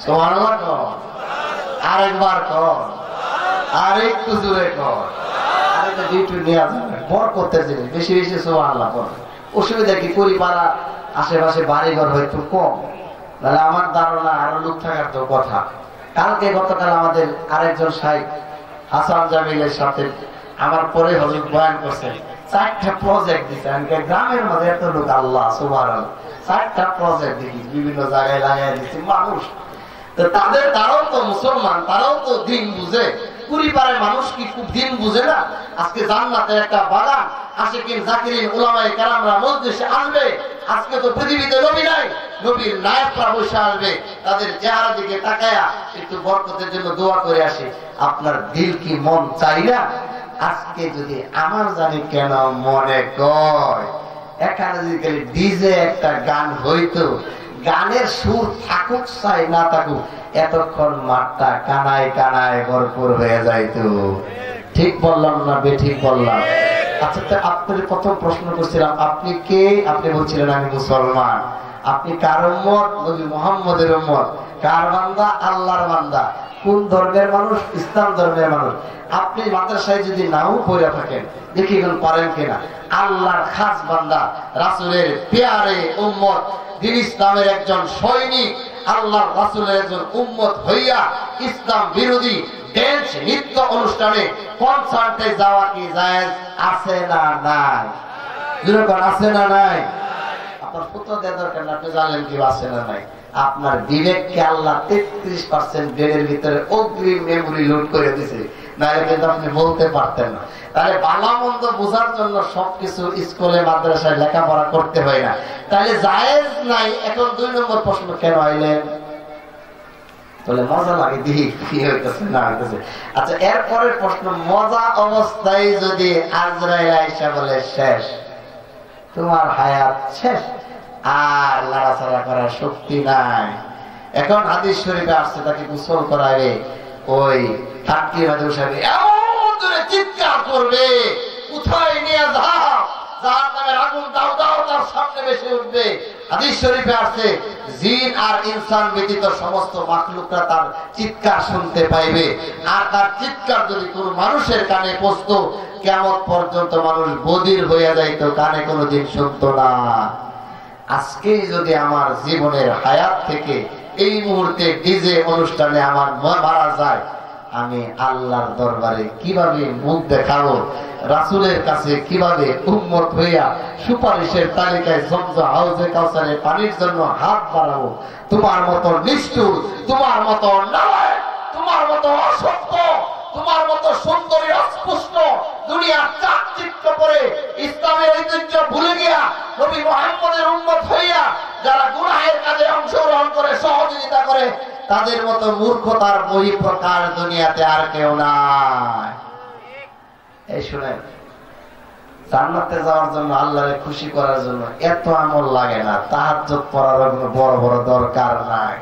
সুবহানাল্লাহ কর, আরেকবার কর, আর একটু জোরে কর। আরেকটা ডিউটি নিয়ে যাবে বরকতের জিনিস, বেশি বেশি সুবহানাল্লাহ কর। অসুবিধা কি? পরিবার আশেপাশে বাড়িঘর হয়তো কম, তাহলে আমার ধারণা আরো লোক থাকার তো কথা। কালকে গতকাল আমাদের আরেকজন শাইখ হাসান জামিলের সাথে আমার পরে হজরত বয়ান করছেন, 4টা প্রজেক্ট দিচ্ছে। গ্রামের মধ্যে এত লোক, আল্লাহ সুবহানাল্লাহ, 4টা প্রজেক্ট দেখি বিভিন্ন জায়গায় লাগাই দিচ্ছে মানুষ। তো তারাও তো মুসলমান, তারাও তো দিন বুঝে। পরিবারের মানুষ কি খুব দিন বুঝে না? আজকে জান্নাতের একটা বাগান, আশিকিন জাকিরিন উলামায়ে কেরামরা মজলিসে আসবে। আজকে তো পৃথিবীতে নবী নাই, নবীর নায়করা বসে আসবে। তাদের চেহারা দিকে তাকায়া একটু বরকতের জন্য দোয়া করে আসে। আপনার দিল কি মন চাই না? আজকে যদি আমার জানি কেন মনে কয় এখানে যদি খালি ডিজে একটা গান হইতো, গানের সুর থাকুক চাই না থাকুক, এতক্ষণ মাঠটা কানায় কানায় ভরপুর হয়ে যাইতো। ঠিক বললাম না বেঠিক বললাম? আচ্ছা, আপনার প্রথম প্রশ্ন করছিলাম আপনি কে? আপনি বলছিলেন আমি মুসলমান। আপনি কার উম্মত? নবী মুহাম্মদের উম্মত। কার বান্দা? আল্লাহর বান্দা। কোন ধর্মের মানুষ? ইসলাম ধর্মের মানুষ। আপনি মাদ্রাসায় যদি নাও পড়ে থাকেন, দেখি এখন পারেন কিনা, আল্লাহর খাস বান্দা, রাসূলের পেয়ারে উম্মত, দিন ইসলামের একজন সৈনিক, আল্লাহর রাসূলের একজন উম্মত হইয়া ইসলাম বিরোধী ড্যান্স নৃত্য অনুষ্ঠানে কনসার্টে যাওয়া কি জায়েজ আছে না নাই? যেরকম আছে না নাই? আপনার ফুটো দেওয়ার দরকার না, আপনি জানেন কি আছে না নাই। আপনার বিবেককে আল্লাহ 33% ব্রেনের ভিতরে অগ্রিম মেমোরি লোড করে দিয়েছে, নাহলে কিন্তু আপনি বলতে পারতেন না। তাহলে ভালো মন্দ বোঝার জন্য সবকিছু স্কুলে মাদ্রাসায় লেখাপড়া করতে হয় না। তাহলে জায়েজ নাই। এখন 2 নম্বর প্রশ্ন, কেন আইলেন? বলে মজা লাগে, দেখি কি হইতেছে না হইতেছে। আচ্ছা, এরপরের প্রশ্ন, মজা অবস্থায় যদি আজরাইল আয়েশা বলে শেষ, তোমার হায়াত শেষ, আর লড়াচড়া করার শক্তি নাই, এখন হাদিস শরীফে আসছে তাকে গোসল করাবে, ওই ঠাট্টি মাঝে উঠাবে, এমন জোরে চিৎকার করবে, কোথায় নিয়ে যাও, জাহান্নামের আগুন দাও দাও তার সামনে ভেসে উঠবে। হাদিস শরীফে আসছে জিন আর ইনসান ব্যতীত সমস্ত মাখলুকরা তার চিৎকার শুনতে পাইবে। আর তার চিৎকার যদি কোনো মানুষের কানে পৌঁছতো, কিয়ামত পর্যন্ত মানুষ বধির হয়ে যাইত, কানে কোনোদিন শুনতো না। আজকে যদি আমার জীবনের হায়াত থেকে এই মুহূর্তে ডিজে অনুষ্ঠানে আমার মারা যায়, আমি আল্লাহর দরবারে কিভাবে মুখ দেখাবো, রাসূলের কাছে কিভাবে উম্মত হইয়া সুপারিশের তালিকায় জমজম হাউজে কাউসারে পানির জন্য হাত বাড়াবো? তোমার মতো নিষ্ঠুর, তোমার মতো নালায়েক, তোমার মতো অসভ্য, তোমার মতো সুন্দরী অস্পষ্ট, দুনিয়ার চাকচিক্য করে ইসলামের ঐতিহ্য ভুলে গিয়া নবী মুহাম্মদের উম্মত হইয়া যারা গুনাহের কাজে অংশগ্রহণ করে, সহযোগিতা করে, তাদের মতো মূর্খতার বহিঃপ্রকাশ দুনিয়াতে আর কেউ নাই। এই শুনেন, জান্নাতে যাওয়ার জন্য, আল্লাহরে খুশি করার জন্য এত আমল লাগে না, তাহাজ্জুদ পড়ার কোনো বড় বড় দরকার নাই।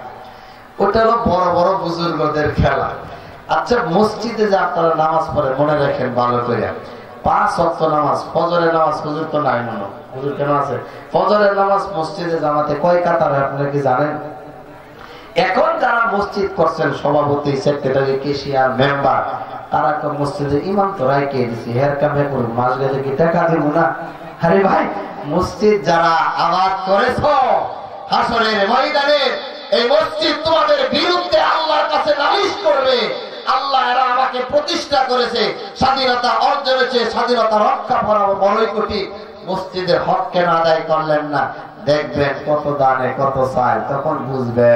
ওটা হলো বড় বড় বুজুর্গদের খেলা। আচ্ছা, মসজিদে যে আপনারা নামাজ পড়ে, মনে রাখেন ভালো করে, 5 ওয়াক্ত নামাজ, ফজরের নামাজ, হুজুর তো নাই মনে, হুজুর কেন আছে? ফজরের নামাজ মসজিদে জামাতে কয় কাতারে আপনারা কি জানেন? এখন যারা মসজিদ করছেন, সভাপতি, সেক্রেটারি, কেশিয়ার, মেম্বার, তারা মসজিদে ইমাম তো রায় কে দিচ্ছে, হের কামে করুন, মাস গেলে কি টাকা দিব না? আরে ভাই, মসজিদ যারা আবাদ করেছ, হাসরের ময়দানে এই মসজিদ তোমাদের বিরুদ্ধে আল্লাহর কাছে নালিশ করবে। আল্লাহ এরা আমাকে প্রতিষ্ঠা করেছে, স্বাধীনতা অর্জন হয়েছে, স্বাধীনতা রক্ষা করা বড়ই কঠিন, মসজিদের হক কেন আদায় করলেন না? দেখবেন কত দানে কত চায়, তখন বুঝবে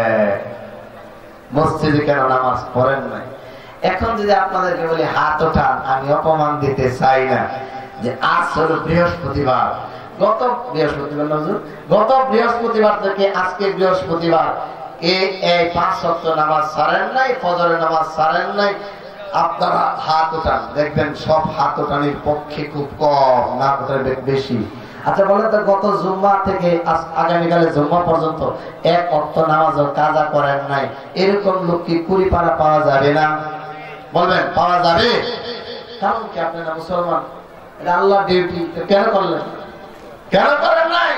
মসজিদে কেন নামাজ পড়েন নাই। এখন যদি আপনাদেরকে বলি হাত ওঠান, আমি অপমান দিতে চাই না, যে আজ হলো বৃহস্পতিবার, গত বৃহস্পতিবার থেকে আজকে বৃহস্পতিবার, এই 5 ওয়াক্ত নামাজ ছাড়েন নাই, ফজরের নামাজ ছাড়েন নাই, আপনারা হাত ওঠান, দেখবেন সব হাত ওঠানির পক্ষে খুব কম, না ওঠার বেশি। আচ্ছা বলেন তো, গত জুম্মা থেকে আগামীকালে জুম্মা পর্যন্ত এক ওয়াক্ত নামাজও কাজা করেন নাই, এরকম লোক কি কুড়িপাড়া পাওয়া যাবে না? বলবেন পাওয়া যাবে? কারণ কি? আপনি না মুসলমান, এটা আল্লাহ ডিউটি, কেন করলেন? কেন করেন নাই?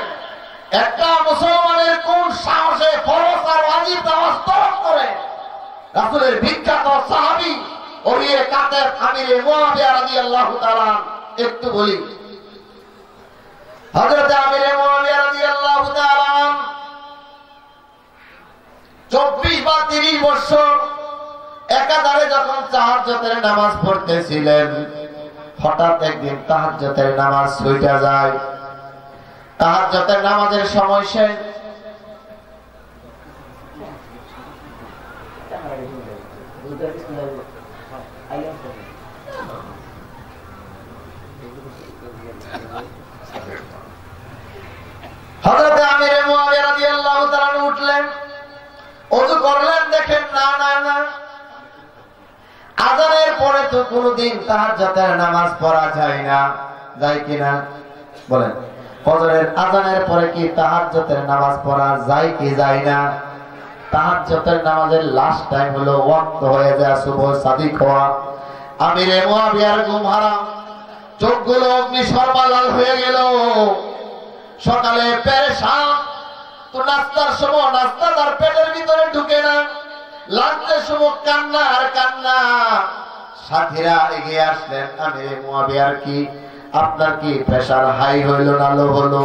একটা মুসলমানের কোন সাহসে ফরজ আর ওয়াজিব নামাজ তরক করে? রাসূলের বিখ্যাত সাহাবী ওলিয়ে কাদের আমিরে মুআবিয়া রাদিয়াল্লাহু তাআলা, একটু বলি, হযরত আমিরে মুআবিয়া রাদিয়াল্লাহু তাআলা 24 বা 30 বছর একাধারে যখন তাহাজ্জুদের নামাজ পড়তেছিলেন, হঠাৎ একদিন তাহাজ্জুদের নামাজ ছুটে যায়। তাহাজ্জুদের নামাজের সময় শেষ। হযরত আমিরে মুআবিয়া রাদিয়াল্লাহু তাআলা উঠলেন, ওযু করলেন, দেখেন না না না, আযানের পরে তো কোনদিন তাহাজ্জুদের নামাজ পড়া যায় না, যায় কিনা বলেন? ফজরের আযানের পরে কি তাহাজ্জুদের নামাজ পড়া যায় কি যায় না? তাহাজ্জুদের নামাজের লাস্ট টাইম হলো ওয়াক্ত হয়ে যায় সুবহ সাদিক হওয়া। আমিরে মুআবিয়ার ঘুম হারাম, চোখগুলো অগ্নিশর্মা লাল হয়ে গেল। সকালে পেরেশান, তো নাস্তার সময় নাস্তা তার পেটের ভিতরে ঢুকে না, লাঞ্চের সময় কান্না আর কান্না। সাথীরা এগিয়ে আসলেন, আমিরে মুআবিয়ার কি, আপনার কি প্রেসার হাই হইল না লো হলো?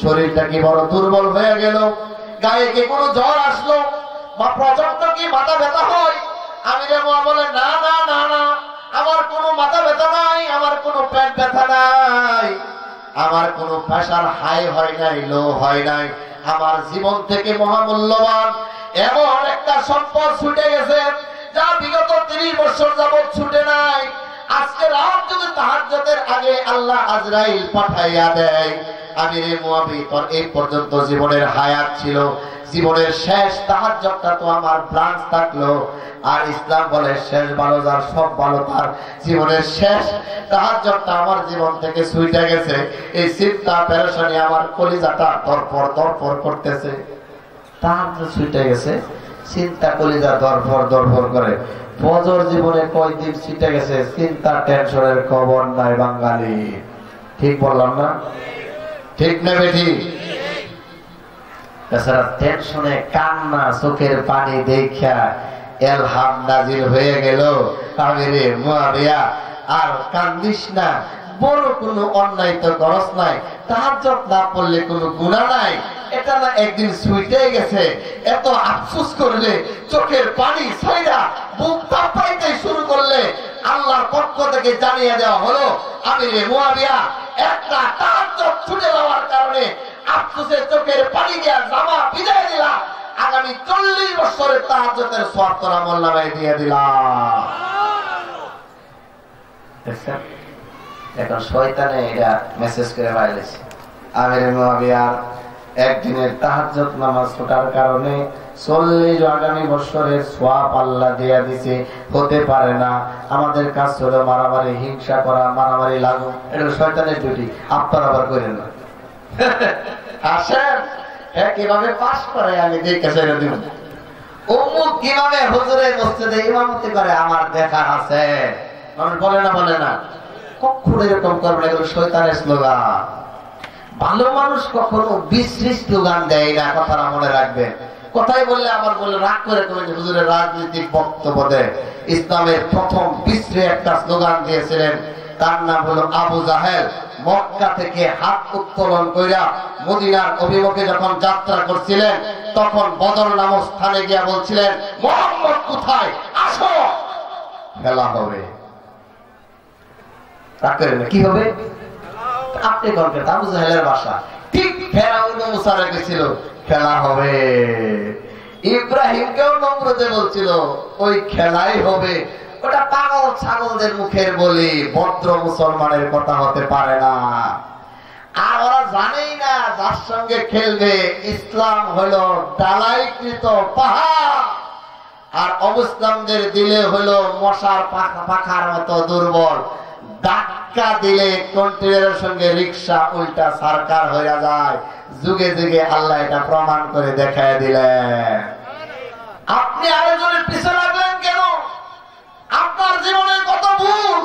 শরীরটা কি বড় দুর্বল হয়ে গেল? গায়ে কি কোনো জ্বর আসলো বা প্রচন্ড কি মাথা ব্যথা হয়? আমিরে মুআবিয়া বলে, না না না না, আমার কোনো মাথা ব্যথা নাই, আমার কোনো পেট ব্যথা নাই, আমার কোনো প্রেসার হাই হয় নাই, লো হয় নাই। আমার জীবন থেকে মহামূল্যবান এমন একটা সম্পদ ছুটে গেছে যা বিগত 30 বছর যাবত ছুটে নাই। আজকে রাত যদি তাহাজ্জুদের আগে আল্লাহ আজরাইল পাঠাইয়া দেয়, আমিরে মুআবিয়া তোর এই পর্যন্ত জীবনের হায়াত ছিল, জীবনের শেষ তাহাজ্জুদটা তো আমার ব্রাঞ্চ থাকলো। আর ইসলাম বলে শেষ ভালো যার, সব ভালো তার। জীবনের শেষ তাহাজ্জুদটা আমার জীবন থেকে ছুটে গেছে, এই চিন্তা পেরেশানি আমার কলিজাটা দরপর দরপর করতেছে। তাহাজ্জুদ ছুটে গেছে, চিন্তা কলিজা দরপর দরপর করে। ফজর জীবনে কয়দিন ছুটে গেছে, চিন্তা টেনশনের খবর নাই বাঙালি। ঠিক বললাম না? ঠিক না বেটি? তাছাড়া টেনশনে কান্না, চোখের পানি দেখা এলহাম নাজিল হয়ে গেল, আমিরে মুআবিয়া আর কান্দিস না, বড় কোনো অন্যায় তো গরজ নাই, তাহাজ্জুদ না পড়লে কোনো গুনাহ নাই, এটা না একদিন ছুটে গেছে, এত আফসোস করলে চোখের পানি ছাইরা বুক কাঁপাইতে শুরু করলে আল্লাহর পক্ষ থেকে জানিয়ে দেওয়া হলো, আমিরে মুআবিয়া একটা তাহাজ্জুদ ছুটে যাওয়ার কারণে আফসোসে চোখের পানি দিয়ে জামা ভিজায় দিলা, আগামী 40 বছরের তাহাজ্জুদের সওয়াব তোর আমলনামায় দিয়ে দিলাম। দেখছেন? এখন শয়তানে এটা মেসেজ করে বাইরেছে, আমিরে মুআবিয়ার একদিনের তাহাজ্জুদ নামাজ ছুটার কারণে 40 আগামী বছরের সওয়াব আল্লাহ দিয়ে দিছে। হতে পারে না, আমাদের কাজ হলো মারামারি, হিংসা করা, মারামারি লাগু, এটা শয়তানের ডিউটি, আপনারা আবার করেন না। আসেন কিভাবে পাস করে আমি দেখে ছেড়ে দিব, অমুক কিভাবে হুজুরের মসজিদে ইমামতি করে আমার দেখা আছে, মানুষ বলে না বলে না, কখনো এরকম করবে না, এগুলো শয়তানের স্লোগান। ভালো মানুষ কখনো বিশ্রী স্লোগান দেয় না, কথাটা মনে রাখবেন। কথাই বললে আবার বলে রাগ করে হুজুরের রাজনৈতিক বক্তব্য দেয়। ইসলামের প্রথম বিশ্রী একটা স্লোগান দিয়েছিলেন, তার নাম হলো আবু জাহেল। মক্কা থেকে হাত উত্তোলন কইরা মদিনার অভিমুখে যখন যাত্রা করছিলেন, তখন বদর নামক স্থানে গিয়া বলছিলেন, মুহাম্মদ কোথায়, আসো খেলা হবে। কি হবে? আপনি বলবেন আবু জাহেলের ভাষা, ঠিক ফেরাউন মুসারে গেছিল, খেলা হবে। ইব্রাহিমকেও নমরুদে বলছিল ওই খেলাই হবে। ওটা পাগল ছাগলদের মুখের বলি, ভদ্র মুসলমানের কথা হতে পারে না। আর ওরা জানেই না যার সঙ্গে খেলবে ইসলাম হলো ডালাইকৃত পাহাড়, আর অমুসলিমদের দিলে হলো মশার পাখার মতো দুর্বল। ডাক ধাক্কা দিলে কন্টেনারের সঙ্গে রিক্সা উল্টা সার্কার হয়ে যায়। যুগে যুগে আল্লাহ এটা প্রমাণ করে দেখায় দিলেন। আপনি আরেকজনের পিছনে লাগলেন কেন? আপনার জীবনে কত ভুল।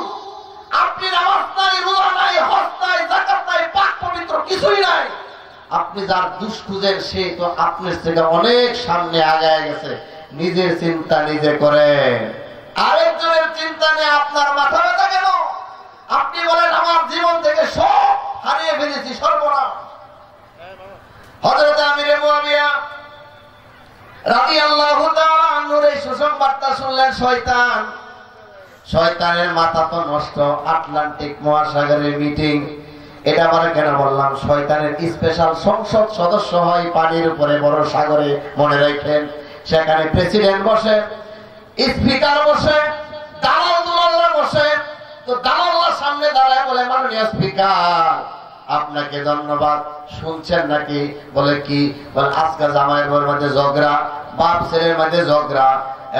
আপনি নামাজ নাই, রোজা নাই, হজ নাই, যাকাত নাই, পাক পবিত্র কিছুই নাই। আপনি যার দুষ খুঁজেন সে তো আপনার থেকে অনেক সামনে আগায় গেছে। নিজের চিন্তা নিজে করেন, আরেকজনের চিন্তা নিয়ে আপনার মাথা ব্যথা কেন? আপনি বলেন আমার জীবন থেকে সব হারিয়ে ফেলেছি, সর্বনাশ। হযরত আমির মুয়াবিয়া রাদিয়াল্লাহু তাআলা আনহুর এই সুসংবাদটা শুনলেন শয়তানের মাথা তো নষ্ট। আটলান্টিক মহাসাগরের মিটিং, এটা মানে কেন বললাম? শয়তানের স্পেশাল সংসদ সদস্য হয় পানির উপরে, বড় সাগরে, মনে রাখেন। সেখানে প্রেসিডেন্ট বসে, স্পিকার বসে, দালাল দুলালরা বসে। তো দালালরা সামনে দাঁড়ায় বলে, মাননীয় স্পিকার আপনাকে ধন্যবাদ। শুনছেন নাকি? বলে কি? বলে আজকে জামাইয়ের বউর মধ্যে ঝগড়া, বাপ ছেলের মধ্যে ঝগড়া,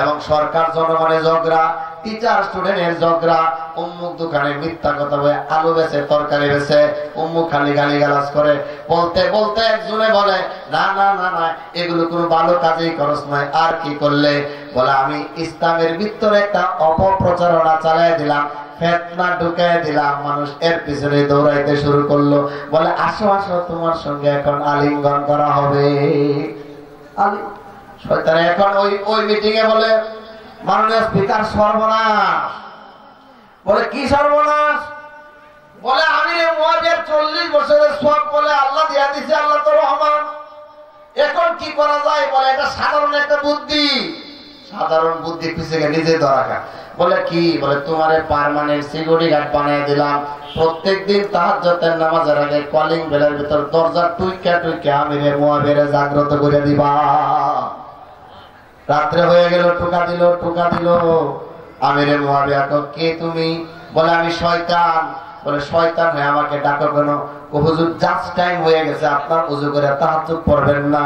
এবং সরকার জনগণের ঝগড়া, টিচার স্টুডেন্টের ঝগড়া। উম্মুক দোকানে মিথ্যা কথা বলে আলু বেচে, তরকারি বেচে, উম্মুক খালি গালিগালাজ করে। বলতে বলতে একজনে বলে, না না না না, এগুলো কোনো ভালো কাজেই খরচ নয়। আর কি করলে? বলে আমি ইসলামের ভিতরে একটা অপপ্রচারণা চালাই দিলাম, ফেতনা ঢুকাই দিলাম, মানুষ এর পিছনে দৌড়াইতে শুরু করলো। বলে আসো আসো, তোমার সঙ্গে এখন আলিঙ্গন করা হবে। শয়তান এখন ওই মিটিং এ বলে, মাননীয় স্পিকার সর্বনাশ। বলে কি সর্বনাশ? বলে আমির মুয়াবিয়ার 40 বছরের সব বলে আল্লাহ দিয়া দিছে, আল্লাহ তো রহমান। এখন কি করা যায়? বলে এটা সাধারণ একটা বুদ্ধি। সাধারণ বুদ্ধি পিছিয়ে নিজে ধরা। বলে কি? বলে তোমারে পার্মানেন্ট সিকিউরিটি গার্ড বানিয়ে দিলাম। প্রত্যেকদিন তাহাজ্জুদের নামাজের আগে কলিং বেলের ভিতর দরজা টুইকা টুইকা আমিরে মুয়াবিয়ারে জাগ্রত করে দিবা। রাত্রে হয়ে গেল, টোকা দিল। আমিরে মুয়াবিয়া কে তুমি? বলে আমি শয়তান। বলে শয়তান হয়ে আমাকে ডাকো কেন? হুজুর জাস্ট টাইম হয়ে গেছে, আপনার ওযু করে তাহাজ্জুদ পড়বেন না।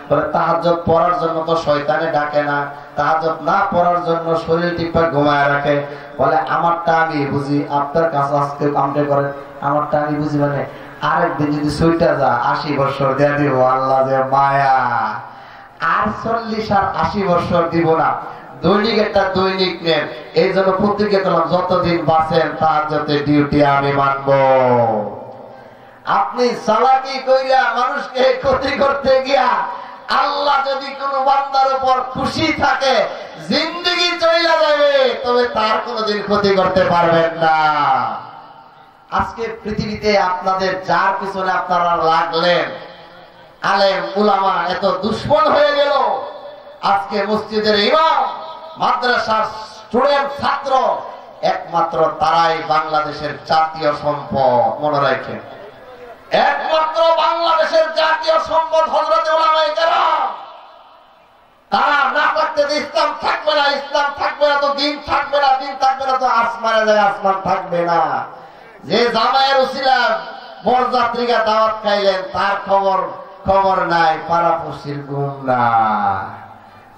বলে তাহাজ্জুদ পড়ার জন্য তো শয়তানে ডাকে না, তাহাজ্জুদ না পড়ার জন্য শরীর টিপা ঘুমায় রাখে। বলে আমারটা আমি বুঝি, আপনার কাছে আজকে কামটা করেন। আমারটা আমি বুঝি মানে আরেকদিন যদি ছুইটা যা 80 বছর দেয়া দিব। আল্লাহ যে মায়া, আর 40 আর 80 বছর দিব না। দৈনিক একটা দৈনিক নেন। এই জন্য প্রতিজ্ঞা করলাম, যতদিন বাঁচেন তাহাজ্জুদের ডিউটি আমি মানবো। আপনি চালাকি কইরা মানুষকে ক্ষতি করতে গিয়া আল্লাহ যদি কোন বান্দার উপর খুশি থাকে, জিন্দেগি চলে যাবে, তবে তার কোনদিন ক্ষতি করতে পারবেন না। আজকে পৃথিবীতে আপনাদের যার পিছনে আপনারা লাগলেন, আলেম উলামা এত দুশ্মন হয়ে গেল। আজকে মসজিদের ইমাম, মাদ্রাসার স্টুডেন্ট, ছাত্র, একমাত্র তারাই বাংলাদেশের জাতীয় সম্পদ। মনে রাখেন, একমাত্র বাংলাদেশের জাতীয় সম্পদ হযরত উলামায়ে কেরাম। তারা না থাকতে ইসলাম থাকবে না, ইসলাম থাকবে না তো দিন থাকবে না, দিন থাকবে না তো আসমানে যায় আসমান থাকবে না। যে জামাইয়ের উসিলা বরযাত্রীরা দাওয়াত খাইলেন, তার খবর নাই, পাড়াপড়শির ঘুম নাই।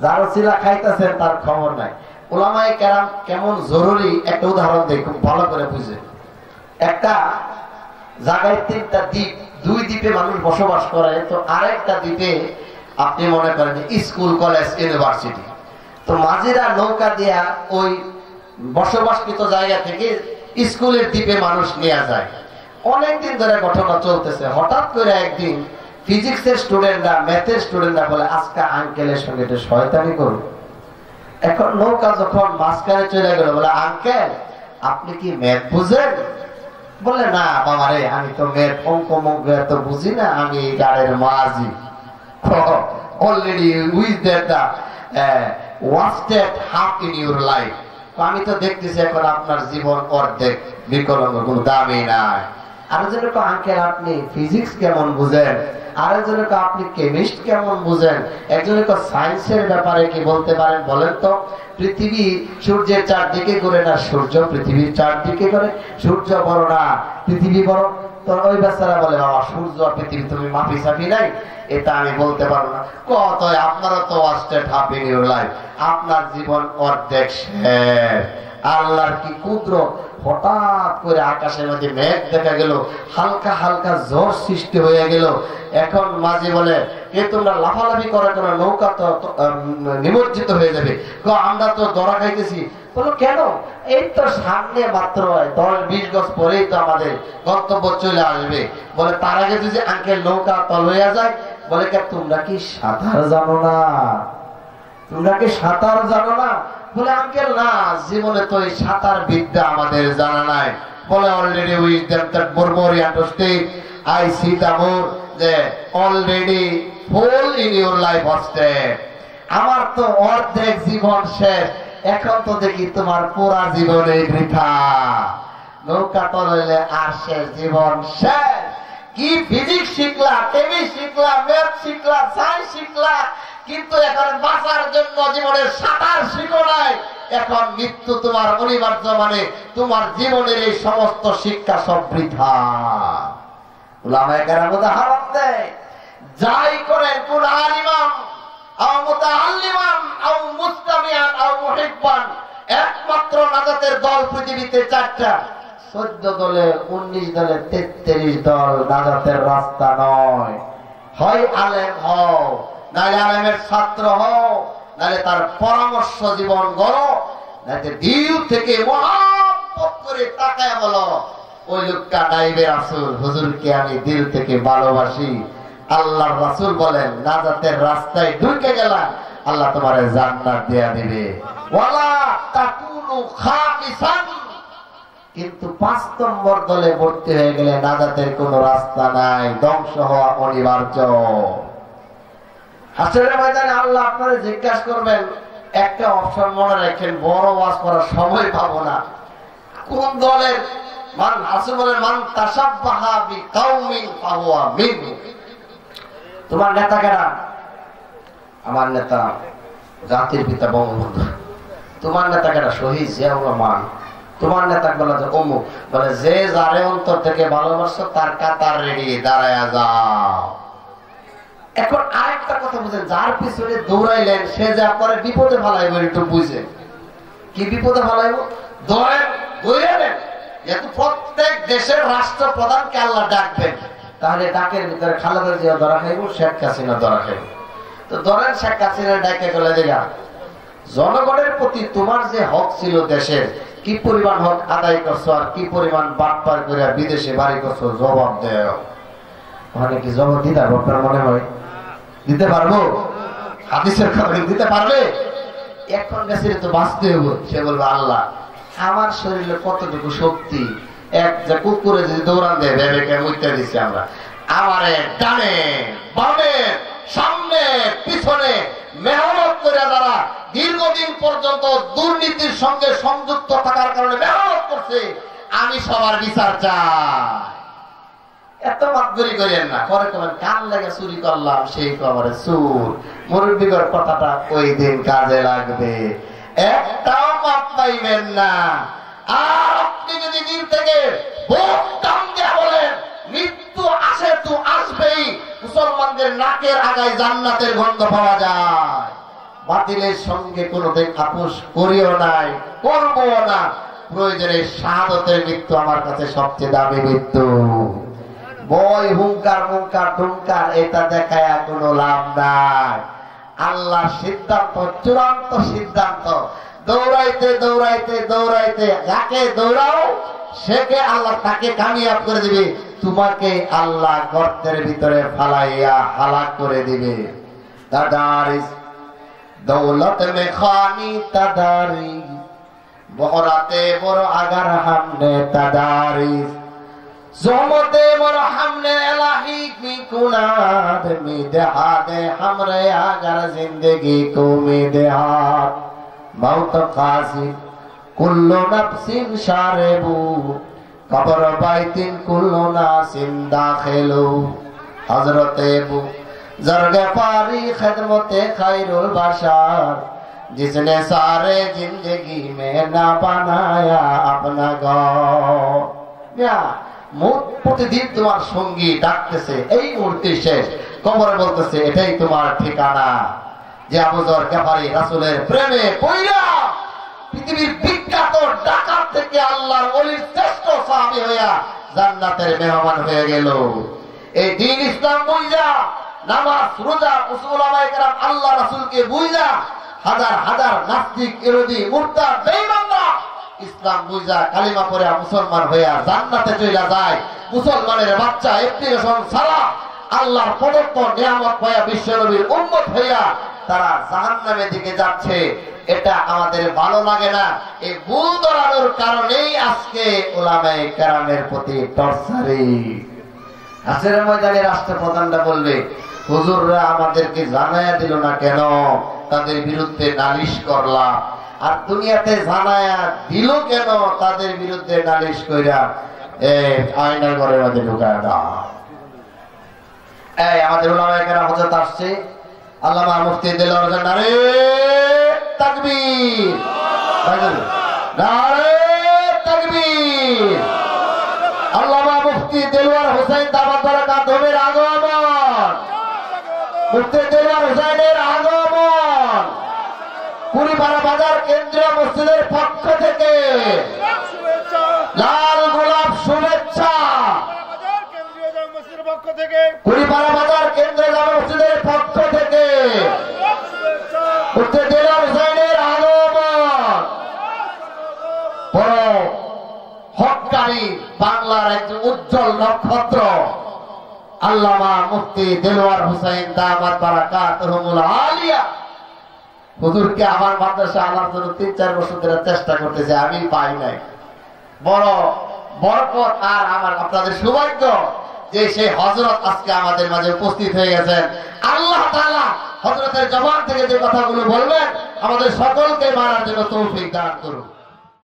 যার উসিলা খাইতেছেন তার খবর নাই। উলামায়ে কেরাম কেমন জরুরি একটা উদাহরণ দেই, খুব ভালো করে বুঝে। একটা জায়গায় 3টা দ্বীপ, 2 দ্বীপে মানুষ বসবাস করে। তো আরেকটা দ্বীপে আপনি মনে করেন স্কুল, কলেজ, ইউনিভার্সিটি। তো মাঝিরা নৌকা দিয়া ওই বসবাসকৃত জায়গা থেকে স্কুলের দ্বীপে মানুষ নিয়ে যায়। অনেকদিন ধরে ঘটনা চলতেছে। হঠাৎ করে একদিন ফিজিক্সের স্টুডেন্টরা, ম্যাথের স্টুডেন্টরা বলে আজকে আঙ্কেলের সঙ্গে একটু শয়তানি করুন। এখন নৌকা যখন মাঝখানে চলে গেল, বলে আঙ্কেল আপনি কি ম্যাথ বুঝেন? বলে না বাবা রে, আমি তো ম্যাথ অঙ্ক মঙ্ক এত বুঝি না, আমি গাড়ির মাঝি। Already with that wasted half in your life. আমি তো দেখতেছি এখন আপনার জীবন অর্ধেক, বিকলঙ্গ, কোনো দামই নাই। আরেকজন আঙ্কেল আপনি ফিজিক্স কেমন বুঝেন? আরেকজন আপনি কেমিস্ট কেমন বুঝেন? একজন সায়েন্সের ব্যাপারে কি বলতে পারেন বলেন তো? পৃথিবী সূর্যের চারদিকে ঘুরে না, সূর্য পৃথিবীর চারদিকে ঘুরে। সূর্য বড় না, পৃথিবী বড়। তো ওই বেচারা বলে বাবা সূর্য পৃথিবী তুমি মাপি চাপি নাই, এটা আমি বলতে পারবো না। কত আপনারও তো wasted half in your life, আপনার জীবন অর্ধেক শেষ। আল্লাহর কি কুদরত! হঠাৎ করে আকাশের মধ্যে মেঘ দেখা গেল, হালকা হালকা ঝড় সৃষ্টি হয়ে গেল। এখন মাঝি বলে, এ তোমরা লাফালাফি করে কেন, নৌকা তো নিমজ্জিত হয়ে যাবে। আমরা তো ধরা খাইতেছি। বলো কেন? এই তো সামনে মাত্র 10-20 গজ পরেই তো আমাদের গন্তব্য চলে আসবে। বলে তার আগে যদি আঙ্কেল নৌকা তল হইয়া যায়। বলে কে তোমরা কি সাঁতার জানো না? তোমরা কি সাঁতার জানো না? বলে আঙ্কেল না, জীবনে তো এই সাঁতার বিদ্যা আমাদের জানা নাই। বলে অলরেডি উইথ দ্যাট মরমরি understand I see the more যে already full in your life hosted. আমার তো অর্ধেক জীবন শেষ, এখন তো দেখি তোমার পুরা জীবনে বৃথা। নৌকা তলাইলে আর শেষ, জীবন শেষ। কি ফিজিক্স শিখলা, কেমিস্ট্রি শিখলা, ম্যাথ শিখলা, সায়েন্স শিখলা, কিন্তু এখন বাঁচার জন্য জীবনের সাঁতার শিখো নাই। এখন মৃত্যু তোমার অনিবার্য, মানে তোমার জীবনের এই সমস্ত শিক্ষা সব বৃথা। উলামায়ে কেরাম উদাহরণ দেয়, যাই করেন কোন আলিমান আও মুতাআল্লিমান আও মুস্তামিআন আও মুহিব্বান, একমাত্র নাজাতের দল পৃথিবীতে 4টা। 14 দলে 19 দলে 33 দল নাজাতের রাস্তা নয়। হয় আলেম হও, নাহলে আলেমের ছাত্র হও, নাহলে তার পরামর্শ জীবন গড়ো, নাহলে দিল থেকে মহব্বত করে তাকায় বলো ওই লোকটা নাইবে রাসূল, হুজুরকে আমি দিল থেকে ভালোবাসি। আল্লাহর রাসূল বলেন, নাজাতের রাস্তায় ঢুকে গেলা আল্লাহ তোমারে জান্নাত দেয়া দিবে। ওয়ালা তাকুনু খামিসান, কিন্তু 5 নম্বর দলে ভর্তি হয়ে গেলে নাজাতের কোনো রাস্তা নাই, ধ্বংস হওয়া অনিবার্য। হাসরের ময়দানে আল্লাহ আপনারা জিজ্ঞাসা করবেন, একটা অপশন মনে রাখেন, বড় ওয়াজ করার সময় পাবো না। কোন দলের মান? রাসূল বলেন, মান তাশাব্বাহা বিকাউমিন ফাহুয়া মিনহু। তোমার নেতা কেডা? আমার নেতা জাতির পিতা বঙ্গবন্ধু। তোমার নেতা কেডা? শহীদ জিয়াউর রহমান। তোমার নেতা বলে যে অমুক। বলে যে যারে অন্তর থেকে ভালোবাসো তার কাতার রেডি, দাঁড়ায়া যাও। এখন আরেকটা কথা বুঝেন, যার পিছনে দৌড়াইলেন সে যে আপনার বিপদে ফেলাইব, একটু বুঝেন। কি বিপদে ফেলাইব? দৌড়াইলেন, যেহেতু প্রত্যেক দেশের রাষ্ট্রপ্রধানকে আল্লাহ ডাকবেন, তাহলে ডাকের ভিতরে খালেদা জিয়া ধরা খাইব, শেখ হাসিনা ধরা খাইব। তো ধরেন শেখ হাসিনা ডাকে গেলে দেখা, জনগণের প্রতি তোমার যে হক ছিল দেশের, কি পরিমাণ হক আদায় করছো, আর কি পরিমাণ বাটপার করে বিদেশে বাড়ি করছো, জবাব দেও। ওখানে কি জবাব দিতে পারবো? আপনার মনে হয় দিতে পারবো? হাদিসের খবর দিতে পারবে? এখন গেছে তো বাঁচতে হবো। সে বলবে, আল্লাহ আমার শরীরে কতটুকু শক্তি, এক যে কুকুরে যদি দৌড়ান দেয় ভেবেকে মুইতে দিচ্ছি আমরা, আমারে ডানে বামে সামনে পিছনে মেহনত করে যারা দীর্ঘদিন পর্যন্ত দুর্নীতির সঙ্গে সংযুক্ত থাকার কারণে মেহনত করছে, আমি সবার বিচার চাই। এত মাতবরি করেন না। পরে কবেন কান লাগে চুরি করলাম, সেই কবরে চুর। মুরব্বীর কথাটা ওই দিন কাজে লাগবে। একটাও মাপ পাইবেন না। আর আপনি যদি দিন থেকে ভোট দাম দিয়ে বলেন মৃত্যু আসে তো আসবেই, মুসলমানদের নাকের আগায় জান্নাতের গন্ধ পাওয়া যায়। বাতিলের সঙ্গে কোনোদিন আপোষ করিও নাই, করবো না। প্রয়োজনে শাহাদতের মৃত্যু আমার কাছে সবচেয়ে দামি মৃত্যু। বই হুঙ্কার মুঙ্কার টুঙ্কার এটা দেখায় কোনো লাভ নাই। আল্লাহর সিদ্ধান্ত চূড়ান্ত সিদ্ধান্ত। দৌড়াইতে দৌড়াইতে দৌড়াইতে যাকে দৌড়াও সেকে আল্লাহ তাকে কামিয়াব করে দিবে, তোমাকে আল্লাহ গর্তের ভিতরে ফালাইয়া হালাক করে দিবে। তাদারিস দৌলত মে খানি তাদারি, বহরাতে বড় আগার হামনে তাদারিস, জমতে বড় হামনে এলাহি কি কুনাদ, মি দেহাদে হামরে আগার জিন্দগি কো মি দেহাদ, মৌত কাসি কুল্লু নফসিন শারেবু, কবর বাইতিন কুল্লু নাসিন দাখিলু। হযরতে আবু जर गफारी खिदमते खैरुल बशर, जिसने सारे जिंदगी में ना बनाया अपना घर। প্রতিদিন তোমার সঙ্গী ডাকতেছে, এই মুহূর্তে শেষ, কবরে বলতেছে এটাই তোমার ঠিকানা। যে আবু যর গফারি রাসূলের প্রেমে পইরা পৃথিবীর বিখ্যাত ডাকাত থেকে আল্লাহর ওলির শ্রেষ্ঠ সাহাবী হইয়া জান্নাতের মেহমান হয়ে গেল। এই দ্বীন ইসলাম বুঝা, নামাজ রোজা উসুল উলামায়ে কেরাম আল্লাহ রাসূলকে বুঝা, হাজার হাজার নাস্তিক ইহুদি মুরতাদ বেঈমানরা ইসলাম বুঝা কালিমা পড়ে মুসলমান হইয়া জান্নাতে চলে যায়। মুসলমানের বাচ্চা অ্যাপ্লিকেশন ছাড়া আল্লাহর প্রদত্ত নিয়ামত পাইয়া বিশ্বনবীর উম্মত হইয়া তারা জাহান্নামের দিকে যাচ্ছে। এটা আমাদের ভালো লাগে না। এই ভুল ধরানোর কারণেই আজকে উলামায়ে কেরামের প্রতি টর্চারি। হাসরের ময়দানে রাষ্ট্রপ্রধানরা বলবে, হুজুররা আমাদেরকে জানায়া দিল না কেন, তাদের বিরুদ্ধে নালিশ করলাম। আর দুনিয়াতে জানায়া দিল কেন, তাদের বিরুদ্ধে নালিশ কইরা আয়নার ঘরের মধ্যে ঢুকায় দাও। আমাদের উলামায়ে কেরাম হযরত আসছে, আল্লামা মুফতি দেলোয়ার হোসেন, নারে তাকবীর, নারে তাকবীর। আল্লামা মুফতি দেলোয়ার হোসেন দামাত বরকাতুহুর আগমন, মুফতি দেলোয়ার হোসেনের আগমন কুড়িপাড়া বাজার কেন্দ্রীয় মসজিদের পক্ষ থেকে লাল গোলাপ শুভেচ্ছা। কুড়িপাড়া বাজার কেন্দ্রীয় জামে মসজিদের পক্ষ থেকে মুফতি দেলোয়ার হোসেনের আগমন। বড় হককারী বাংলার একজন উজ্জ্বল নক্ষত্র আল্লামা মুফতি দেলোয়ার হোসেন দামাত বারাকাতুহুল আলিয়া হুজুরকে আমার মাদ্রাসা আনার জন্য ৩-৪ বছর ধরে চেষ্টা করতেছে, আমি পাই নাই। বড় বরকত আর আমার আপনাদের সৌভাগ্য যে সেই হযরত আজকে আমাদের মাঝে উপস্থিত হয়ে গেছেন। আল্লাহ তাআলা হযরতের জবান থেকে যে কথাগুলো বলবেন আমাদের সকলকে মানার জন্য তৌফিক দান করুন।